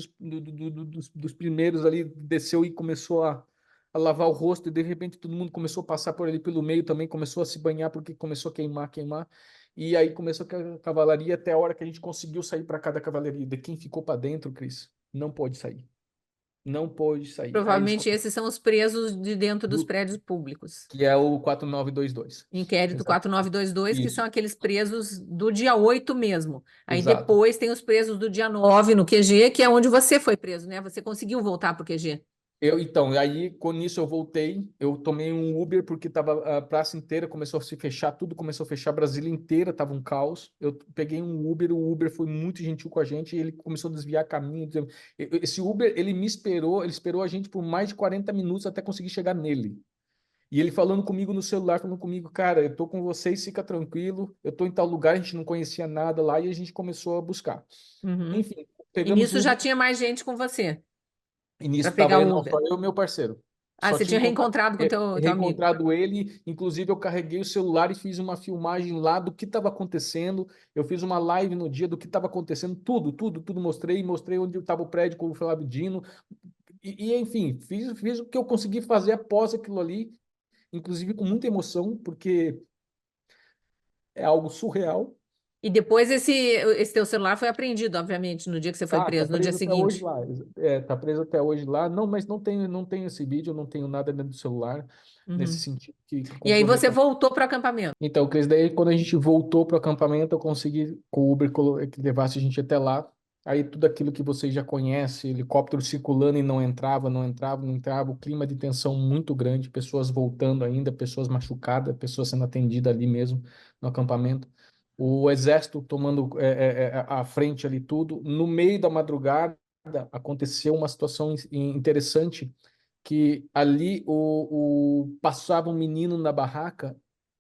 dos primeiros ali, desceu e começou a lavar o rosto, e de repente todo mundo começou a passar por ali pelo meio também, começou a se banhar, porque começou a queimar, queimar. E aí começou a cavalaria até a hora que a gente conseguiu sair para cada cavalaria. De quem ficou para dentro, Cris, não pode sair. Não pode sair. Aí eles Provavelmente esses são os presos de dentro dos do, prédios públicos. que é o 4922. Inquérito Exato. 4922, que são Isso. aqueles presos do dia 8 mesmo. Aí Exato. depois tem os presos do dia 9 no QG, que é onde você foi preso, né? Você conseguiu voltar para o QG. Então, aí com isso eu voltei, eu tomei um Uber porque tava a praça inteira começou a se fechar, tudo começou a fechar, Brasília inteira tava um caos. Eu peguei um Uber, o Uber foi muito gentil com a gente, e ele começou a desviar caminho. Esse Uber, ele me esperou, ele esperou a gente por mais de 40 minutos até conseguir chegar nele. E ele falando comigo no celular, falando comigo, cara, eu tô com vocês, fica tranquilo, eu tô em tal lugar, a gente não conhecia nada lá, e a gente começou a buscar. Uhum. Enfim, E pegamos nisso o já Uber. tinha mais gente com você E para nisso pegar tava o não, só Uber. eu e meu parceiro. Ah, Só você tinha tinha encontrado, reencontrado com teu amigo. reencontrado ele. Inclusive, eu carreguei o celular e fiz uma filmagem lá do que estava acontecendo. Eu fiz uma live no dia do que estava acontecendo. Tudo, tudo, tudo mostrei. Mostrei onde estava o prédio com o Flávio Dino. Enfim, fiz o que eu consegui fazer após aquilo ali. Inclusive com muita emoção, porque é algo surreal. E depois esse teu celular foi apreendido, obviamente, no dia que você foi Tá preso, no dia preso até hoje seguinte. lá. Tá preso até hoje lá. Não, mas não tenho esse vídeo, eu não tenho nada dentro do celular nesse Uhum. sentido que E aí você comprometa. voltou para o acampamento. Então, Cris, daí quando a gente voltou para o acampamento, eu consegui com o Uber que levasse a gente até lá. Aí tudo aquilo que vocês já conhecem, helicóptero circulando e não entrava, não entrava, não entrava, o clima de tensão muito grande, pessoas voltando ainda, pessoas machucadas, pessoas sendo atendidas ali mesmo no acampamento. O exército tomando a frente ali tudo. No meio da madrugada aconteceu uma situação interessante que ali passava um menino na barraca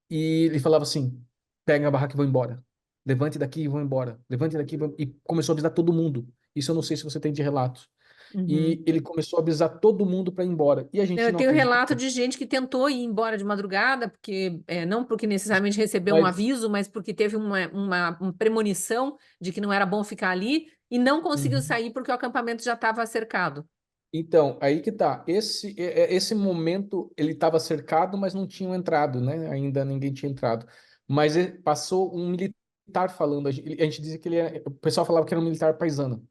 e ele falava assim: pega a barraca e vão embora. Levante daqui e vão embora. Levante daqui e começou a avisar todo mundo. Isso eu não sei se você tem de relatos. Uhum. E ele começou a avisar todo mundo para ir embora. E a gente Eu não tenho relato acreditou. de gente que tentou ir embora de madrugada, porque não porque necessariamente recebeu um Mas, aviso, mas porque teve uma premonição de que não era bom ficar ali e não conseguiu uhum. sair porque o acampamento já estava cercado. Então, aí que tá. Esse momento ele estava cercado, mas não tinham entrado, né? Ainda ninguém tinha entrado. Mas passou um militar falando. A gente dizia que o pessoal falava que era um militar paisano.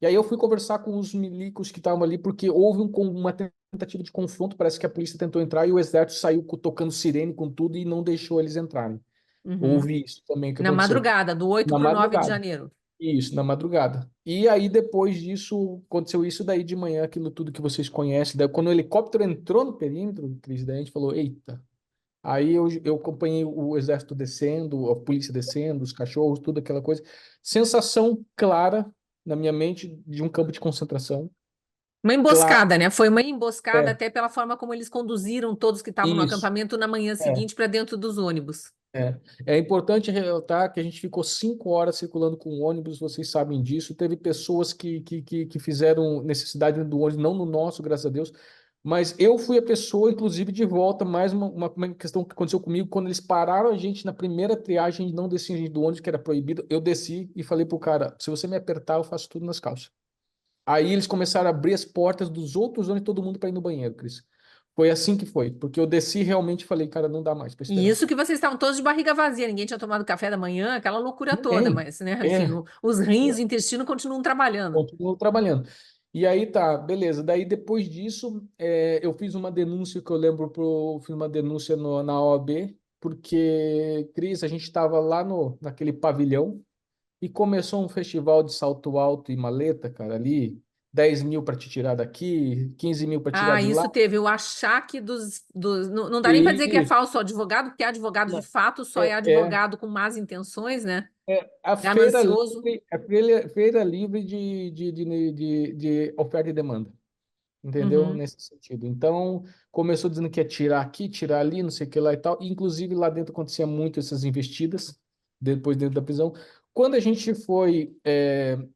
E aí eu fui conversar com os milicos que estavam ali, porque houve uma tentativa de confronto. Parece que a polícia tentou entrar e o exército saiu tocando sirene com tudo e não deixou eles entrarem. Uhum. Houve isso também que Na aconteceu. madrugada, do 8 Na para o 9 de madrugada. janeiro. Isso, na madrugada. E aí, depois disso, aconteceu isso daí de manhã, aquilo tudo que vocês conhecem. Daí, quando o helicóptero entrou no perímetro, Cris, daí a gente falou, eita. Aí eu acompanhei o exército descendo, a polícia descendo, os cachorros, tudo aquela coisa. Sensação clara na minha mente de um campo de concentração. Uma Clara, emboscada, né? Foi uma emboscada é, até pela forma como eles conduziram todos que estavam no isso. acampamento na manhã É. seguinte para dentro dos ônibus. É, é importante relatar que a gente ficou 5 horas circulando com o ônibus, vocês sabem disso. Teve pessoas que fizeram necessidade do ônibus, não no nosso, graças a Deus, mas eu fui a pessoa, inclusive, de volta. Mais uma questão que aconteceu comigo, quando eles pararam a gente na primeira triagem, não desciam a gente do ônibus, que era proibido. Eu desci e falei pro cara: se você me apertar, eu faço tudo nas calças. Aí eles começaram a abrir as portas dos outros ônibus, todo mundo para ir no banheiro, Cris. Foi assim que foi, porque eu desci realmente e falei, cara, não dá mais para E esperar. isso que vocês estavam todos de barriga vazia, ninguém tinha tomado café da manhã, aquela loucura toda, Ninguém. mas, né, enfim, É. os rins, o intestino continuam trabalhando. Continuo trabalhando. E aí tá, beleza. Daí depois disso, eu fiz uma denúncia que eu lembro fiz uma denúncia na OAB, porque, Cris, a gente estava lá naquele pavilhão e começou um festival de salto alto e maleta, cara, ali. 10 mil para te tirar daqui, 15 mil para tirar Ah, de lá. isso teve o achaque dos não, não dá nem para dizer que é E falso advogado, porque advogado de não, fato só é é, advogado com más intenções, né? a feira Ganancioso. livre, feira livre de oferta e demanda. Entendeu? Uhum. Nesse sentido. Então, começou dizendo que ia tirar aqui, tirar ali, não sei o que lá e tal. Inclusive, lá dentro acontecia muito essas investidas, depois dentro da prisão. Quando a gente foi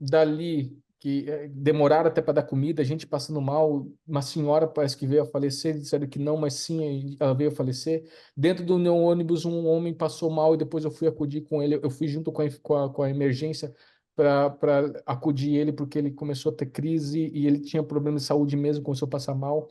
dali, que demoraram até para dar comida, a gente passando mal, uma senhora parece que veio a falecer, disseram que não, mas sim, ela veio a falecer. Dentro do meu ônibus, um homem passou mal e depois eu fui acudir com ele, eu fui junto com a emergência para acudir ele, porque ele começou a ter crise e ele tinha problema de saúde mesmo, começou a passar mal,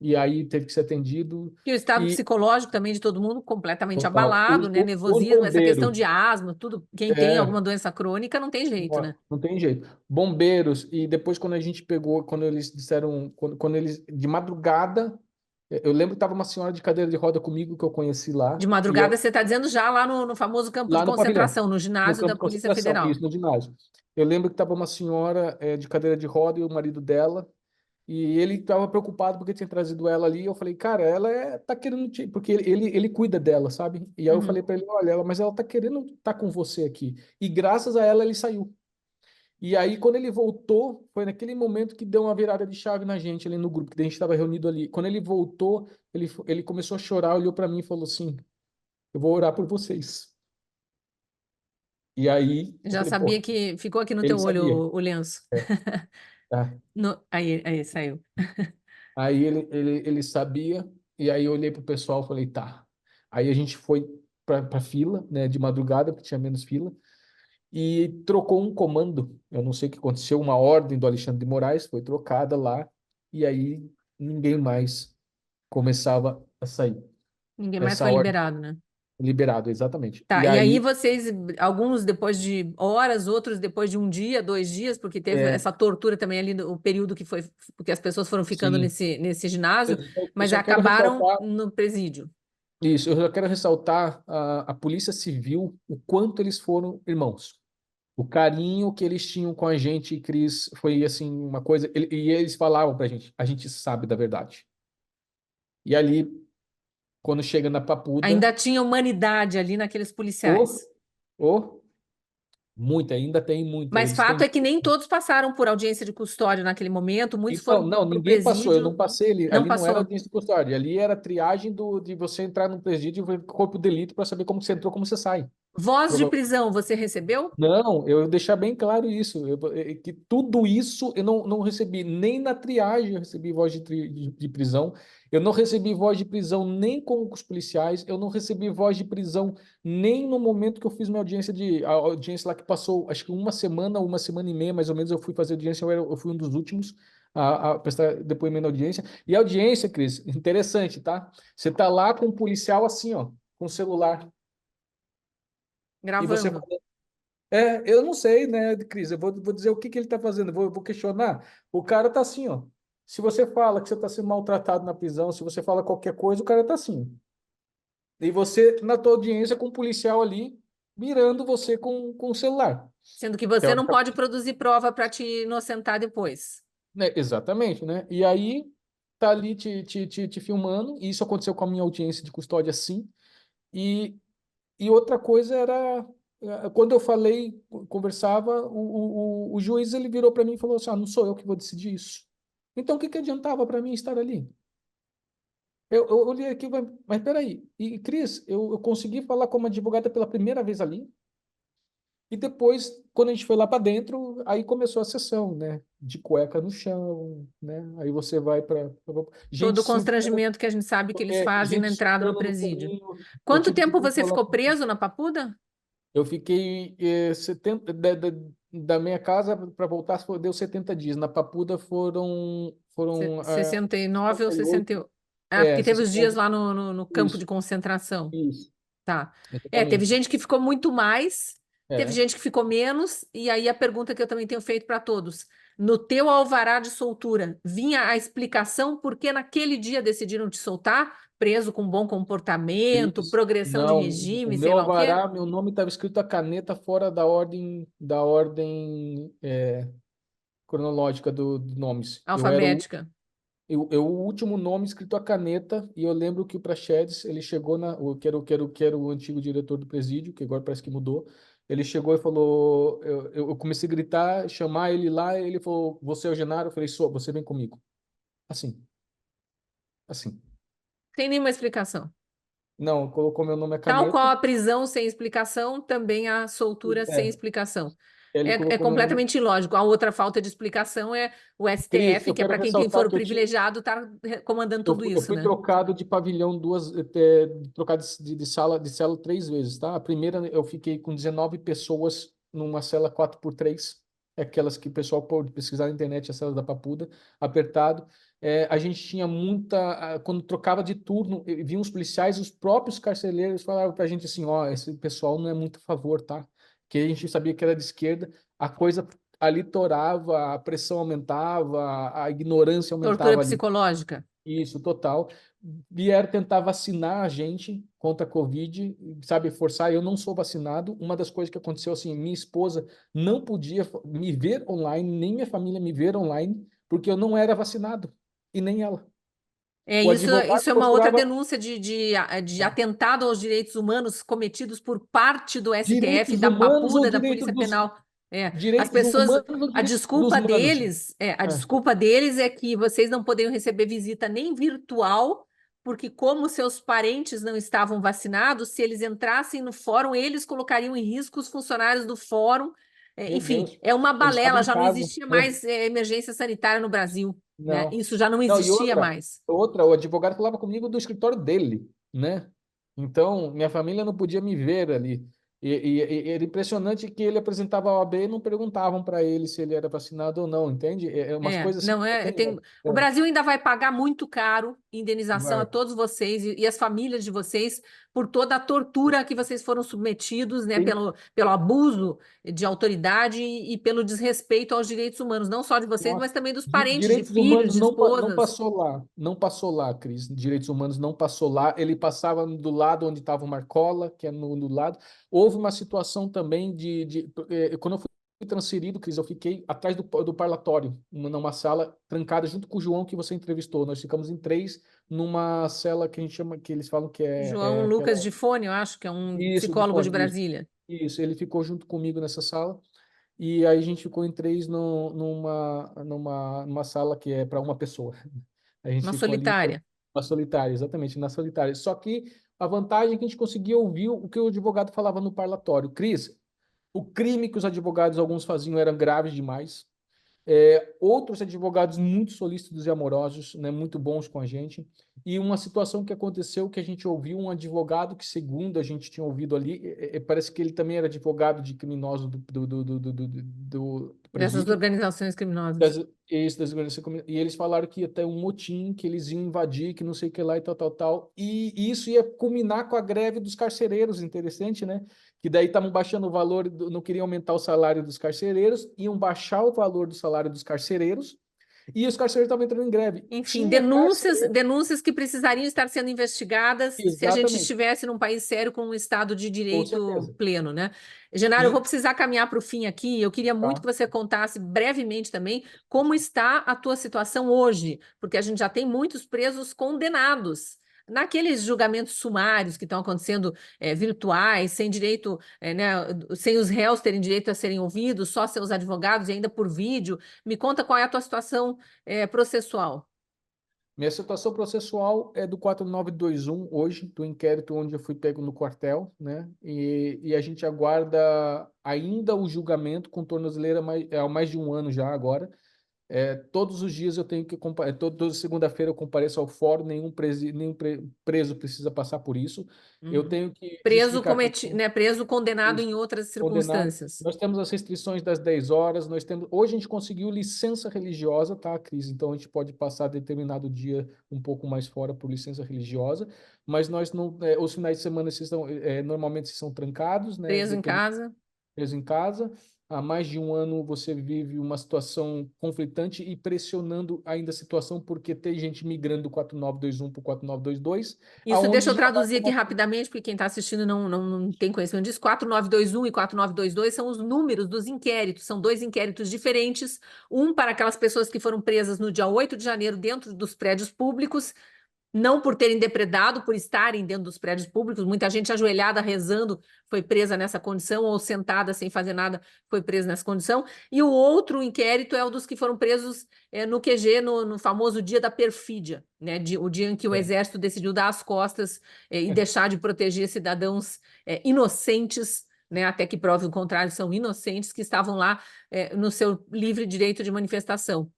e aí teve que ser atendido. E o estado E psicológico também de todo mundo completamente total, abalado, né? os Nervosismo, essa questão bombeiros, de asma, tudo. Quem tem é, alguma doença crônica não tem jeito, né? não tem jeito. Bombeiros, e depois quando a gente pegou, quando eles disseram, quando eles, de madrugada, eu lembro que estava uma senhora de cadeira de roda comigo que eu conheci lá, De e madrugada, você está dizendo já lá no famoso campo de lá no pavilhão, concentração, no no ginásio da campo de Polícia concentração, Federal. isso, no ginásio. Eu lembro que estava uma senhora de cadeira de roda e o marido dela. E ele estava preocupado porque tinha trazido ela ali. Eu falei, cara, ela tá querendo te... Porque ele cuida dela, sabe? E aí eu falei Uhum. para ele, olha, mas ela tá querendo estar com você aqui. E graças a ela ele saiu. E aí quando ele voltou, foi naquele momento que deu uma virada de chave na gente ali no grupo, que a gente estava reunido ali. Quando ele voltou, ele começou a chorar, olhou para mim e falou assim, eu vou orar por vocês. E aí eu Já falei, sabia pô, que ficou aqui no ele teu olho sabia. o lenço. É, tá. Aí saiu. Aí ele sabia, e aí eu olhei pro pessoal e falei, tá. Aí a gente foi pra fila, né, de madrugada, porque tinha menos fila, e trocou um comando. Eu não sei o que aconteceu, uma ordem do Alexandre de Moraes foi trocada lá, e aí ninguém mais começava a sair. Ninguém mais Essa foi ordem liberado, né? liberado, exatamente. Tá, E e aí aí, vocês, alguns depois de horas, outros depois de um dia, 2 dias, porque teve é, essa tortura também ali, o período que foi, porque as pessoas foram ficando sim, nesse ginásio, eu mas só quero acabaram ressaltar no presídio. isso, eu só quero ressaltar a Polícia Civil, o quanto eles foram irmãos. O carinho que eles tinham com a gente, Cris, foi assim uma coisa. E eles falavam pra gente: a gente sabe da verdade. E ali, quando chega na Papuda, Ainda tinha humanidade ali naqueles ou, policiais. ou, muito, ainda tem muito. Mas Eles fato têm. é que nem todos passaram por audiência de custódia naquele momento, muitos Então, foram não, para o ninguém passou. Eu não presídio, passei ali. não Ali não era passou. audiência de custódia. Ali era triagem de você entrar no presídio e ver corpo de delito para saber como você entrou, como você sai. Voz de prisão, você recebeu? Não, eu deixar bem claro isso, que tudo isso eu não recebi, nem na triagem eu recebi voz de prisão, eu não recebi voz de prisão nem com os policiais, eu não recebi voz de prisão nem no momento que eu fiz minha a audiência lá que passou, acho que uma semana e meia mais ou menos, eu fui fazer audiência, eu fui um dos últimos a prestar depoimento na audiência, e a audiência, Cris, interessante, tá? Você tá lá com um policial assim, ó, com o celular, e você Gravando. eu não sei, né, Cris? Eu vou dizer o que que ele está fazendo, vou questionar. O cara tá assim, ó. Se você fala que você está sendo maltratado na prisão, se você fala qualquer coisa, o cara tá assim. E você, na tua audiência, com um policial ali, mirando você com o celular. Sendo que você não pode Teoricamente, produzir prova para te inocentar depois. né? Exatamente, né? E aí, tá ali te filmando, e isso aconteceu com a minha audiência de custódia, sim. E, e outra coisa era, quando eu falei, conversava, o juiz ele virou para mim e falou assim: não sou eu que vou decidir isso. Então, o que que adiantava para mim estar ali? Eu olhei aqui, mas peraí. E, Cris, eu consegui falar como advogada pela primeira vez ali. E depois, quando a gente foi lá para dentro, aí começou a sessão, né? De cueca no chão, né? Aí você vai para. Todo Gente o sentando, constrangimento que a gente sabe que eles fazem na gente entrada no sentando no presídio. caminho. Eu Quanto tive que tempo você controlar. ficou preso na Papuda? Eu fiquei 70 da minha casa para voltar deu 70 dias. Na Papuda foram 69 ou 68, 68? Ah, porque teve os dias 68, lá no campo de isso, concentração. isso, Tá. Teve exatamente. gente que ficou muito mais, teve É, gente que ficou menos, e aí a pergunta que eu também tenho feito para todos: no teu alvará de soltura, vinha a explicação por que naquele dia decidiram te soltar, preso com bom comportamento, isso. progressão de Não, o regime, sei meu lá o quê? alvará, meu nome estava escrito a caneta fora da ordem cronológica do nomes. Eu era Alfabética. o último nome escrito a caneta, e eu lembro que o Praxedes, ele chegou que era o antigo diretor do presídio, que agora parece que mudou. Ele chegou e falou, eu comecei a gritar, chamar ele lá, e ele falou, você é o Genaro? Eu falei, sou, você vem comigo. Assim, assim. Sem nenhuma explicação. Não, colocou meu nome à Tal qual caneta, a prisão sem explicação, também a soltura sem é, explicação. ele É colocou meu nome. completamente ilógico. A outra falta de explicação é o Cris, STF, eu que é quero para quem for ressaltar o que eu tive privilegiado, está comandando tudo eu isso, fui né? trocado de pavilhão trocado de cela 3 vezes, tá? A primeira eu fiquei com 19 pessoas numa cela 4x3, aquelas que o pessoal pode pesquisar na internet, as celas da Papuda, apertado. A gente tinha quando trocava de turno, vinham os policiais, os próprios carcereiros falavam pra gente assim, ó, esse pessoal não é muito a favor, tá? Que a gente sabia que era de esquerda, a coisa ali torava, a pressão aumentava, a ignorância Tortura aumentava ali. psicológica. Isso, total. Vieram tentar vacinar a gente contra a Covid, sabe, forçar. Eu não sou vacinado. Uma das coisas que aconteceu assim, minha esposa não podia me ver online, nem minha família me ver online, porque eu não era vacinado, e nem ela. É, O isso advogado é uma outra procurava denúncia de atentado aos direitos humanos cometidos por parte do STF, direitos da humanos ou Papuda, da direitos Polícia Penal. É, as direitos pessoas, humanos ou direitos dos humanos. a É, desculpa deles é que vocês não poderiam receber visita nem virtual, porque como seus parentes não estavam vacinados, se eles entrassem no fórum, eles colocariam em risco os funcionários do fórum. meu Enfim, Deus, é uma eles estavam balela, em já não casa. existia mais emergência sanitária no Brasil, né? Não. Isso já não Não, e existia outra, mais. o advogado falava comigo do escritório dele, né? Então, minha família não podia me ver ali. E era impressionante que ele apresentava a OAB e não perguntavam para ele se ele era vacinado ou não, entende? Umas É, coisas assim não que eu é, tenho. o Brasil ainda vai pagar muito caro indenização a Vai. todos vocês e as famílias de vocês por toda a tortura que vocês foram submetidos, né, Tem, pelo abuso de autoridade e pelo desrespeito aos direitos humanos, não só de vocês, nossa, mas também dos parentes, de direitos filhos, humanos de não esposas. passou lá, não passou lá, Cris. Direitos humanos não passou lá. Ele passava do lado onde estava o Marcola, que é no lado. Houve uma situação também quando eu fui transferido, Cris, eu fiquei atrás do parlatório, numa sala trancada junto com o João que você entrevistou. Nós ficamos em três numa cela que a gente chama, que eles falam que João é Lucas aquela. de Fone, eu acho que é um Isso, de psicólogo de fone, isso. Brasília, Isso, ele ficou junto comigo nessa sala. E aí a gente ficou em três numa sala que é para uma pessoa. A gente uma ficou ali, solitária. uma solitária, exatamente, na solitária. Só que a vantagem é que a gente conseguia ouvir o que o advogado falava no parlatório. Cris, o crime que os advogados, alguns faziam, era grave demais. Outros advogados muito solícitos e amorosos, né, muito bons com a gente. E uma situação que aconteceu que a gente ouviu um advogado que, segundo a gente tinha ouvido ali, parece que ele também era advogado de criminoso do Dessas presídio, organizações criminosas. das, e eles falaram que ia ter um motim, que eles iam invadir, que não sei o que lá e tal, tal, tal. E isso ia culminar com a greve dos carcereiros, interessante, né? Que daí estavam baixando o valor, não queriam aumentar o salário dos carcereiros, iam baixar o valor do salário dos carcereiros, e os carcereiros estavam entrando em greve. Enfim, Tinha carcereiro, denúncias que precisariam estar sendo investigadas se a gente exatamente, estivesse num país sério com um Estado de com direito certeza. pleno, né? Genaro, eu vou E, precisar caminhar para o fim aqui. Eu queria muito tá, que você contasse brevemente também como está a tua situação hoje, porque a gente já tem muitos presos condenados. Naqueles julgamentos sumários que estão acontecendo virtuais, sem direito, né, sem os réus terem direito a serem ouvidos, só seus advogados e ainda por vídeo. Me conta qual é a tua situação processual. minha situação processual é do 4921 hoje, do inquérito onde eu fui pego no quartel, né? E a gente aguarda ainda o julgamento com tornozeleira há mais de um ano já agora. Todos os dias eu tenho que toda segunda-feira eu compareço ao fórum, preso precisa passar por isso. Eu Uhum. tenho que justificar que eu Né, preso condenado isso, em outras condenado. circunstâncias. Nós temos as restrições das 10 horas, hoje a gente conseguiu licença religiosa, tá, Cris? Então a gente pode passar determinado dia um pouco mais fora por licença religiosa, mas nós não, os finais de semana normalmente são trancados, né, Preso em dependendo, casa. preso em casa. há mais de um ano você vive uma situação conflitante e pressionando ainda a situação, porque tem gente migrando do 4921 para o 4922, Isso, deixa aonde eu já vai traduzir aqui tomar. rapidamente, porque quem está assistindo não tem conhecimento disso. 4921 e 4922 são os números dos inquéritos, são dois inquéritos diferentes, um para aquelas pessoas que foram presas no dia 8 de janeiro dentro dos prédios públicos, não por terem depredado, por estarem dentro dos prédios públicos. Muita gente ajoelhada rezando foi presa nessa condição, ou sentada sem fazer nada foi presa nessa condição. E o outro inquérito é o dos que foram presos no QG, no famoso dia da perfídia, né? O dia em que o É. exército decidiu dar as costas e deixar de proteger cidadãos inocentes, né, até que prove o contrário, são inocentes, que estavam lá no seu livre direito de manifestação.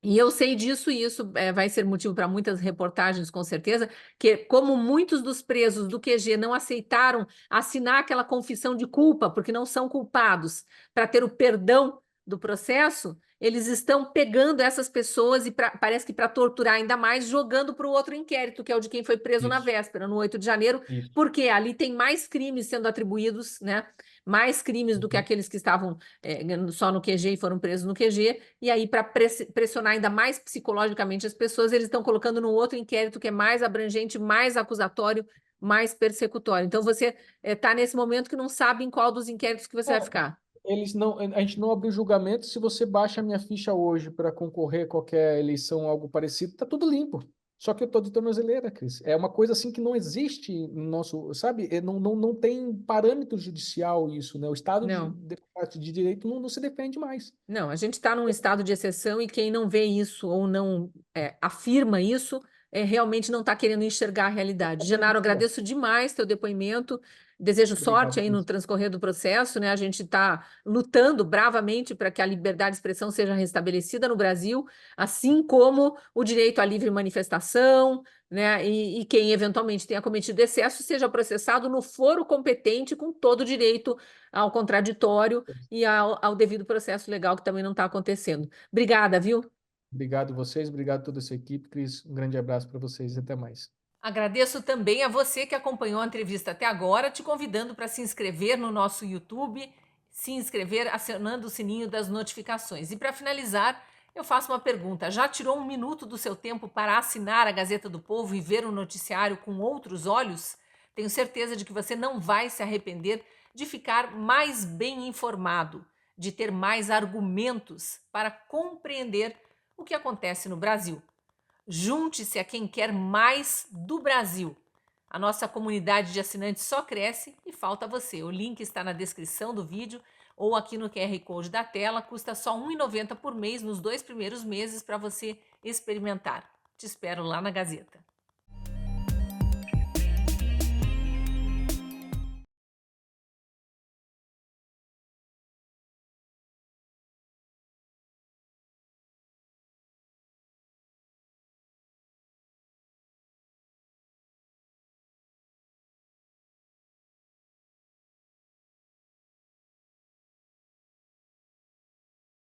E eu sei disso, e isso vai ser motivo para muitas reportagens, com certeza, que como muitos dos presos do QG não aceitaram assinar aquela confissão de culpa, porque não são culpados, para ter o perdão do processo, eles estão pegando essas pessoas e parece que para torturar ainda mais, jogando para o outro inquérito, que é o de quem foi preso na Isso, véspera, no 8 de janeiro, isso. porque ali tem mais crimes sendo atribuídos, né? Mais crimes do que Uhum. aqueles que estavam só no QG e foram presos no QG. E aí, para pressionar ainda mais psicologicamente as pessoas, eles estão colocando no outro inquérito que é mais abrangente, mais acusatório, mais persecutório. Então, você está nesse momento que não sabe em qual dos inquéritos que você vai É, ficar. eles não, a gente não abriu julgamento. Se você baixa a minha ficha hoje para concorrer a qualquer eleição, algo parecido, tá tudo limpo. Só que eu tô de tornozeleira, Cris. É uma coisa assim que não existe no nosso, sabe? Não tem parâmetro judicial isso, né? O Estado Não. de Direito não se defende mais. Não, a gente está num estado de exceção e quem não vê isso ou não afirma isso realmente não está querendo enxergar a realidade. Genaro, É. agradeço demais teu depoimento, desejo sorte Obrigado, aí no Cris. transcorrer do processo, né? A gente está lutando bravamente para que a liberdade de expressão seja restabelecida no Brasil, assim como o direito à livre manifestação, né? E quem eventualmente tenha cometido excesso seja processado no foro competente com todo o direito ao contraditório e ao devido processo legal que também não está acontecendo. Obrigada, viu? Obrigado vocês, obrigado a toda essa equipe, Cris. Um grande abraço para vocês e até mais. Agradeço também a você que acompanhou a entrevista até agora, te convidando para se inscrever no nosso YouTube, se inscrever acionando o sininho das notificações. E para finalizar, eu faço uma pergunta: já tirou um minuto do seu tempo para assinar a Gazeta do Povo e ver o noticiário com outros olhos? Tenho certeza de que você não vai se arrepender de ficar mais bem informado, de ter mais argumentos para compreender o que acontece no Brasil. Junte-se a quem quer mais do Brasil. A nossa comunidade de assinantes só cresce e falta você. O link está na descrição do vídeo ou aqui no QR Code da tela. Custa só R$ 1,90 por mês nos 2 primeiros meses para você experimentar. Te espero lá na Gazeta.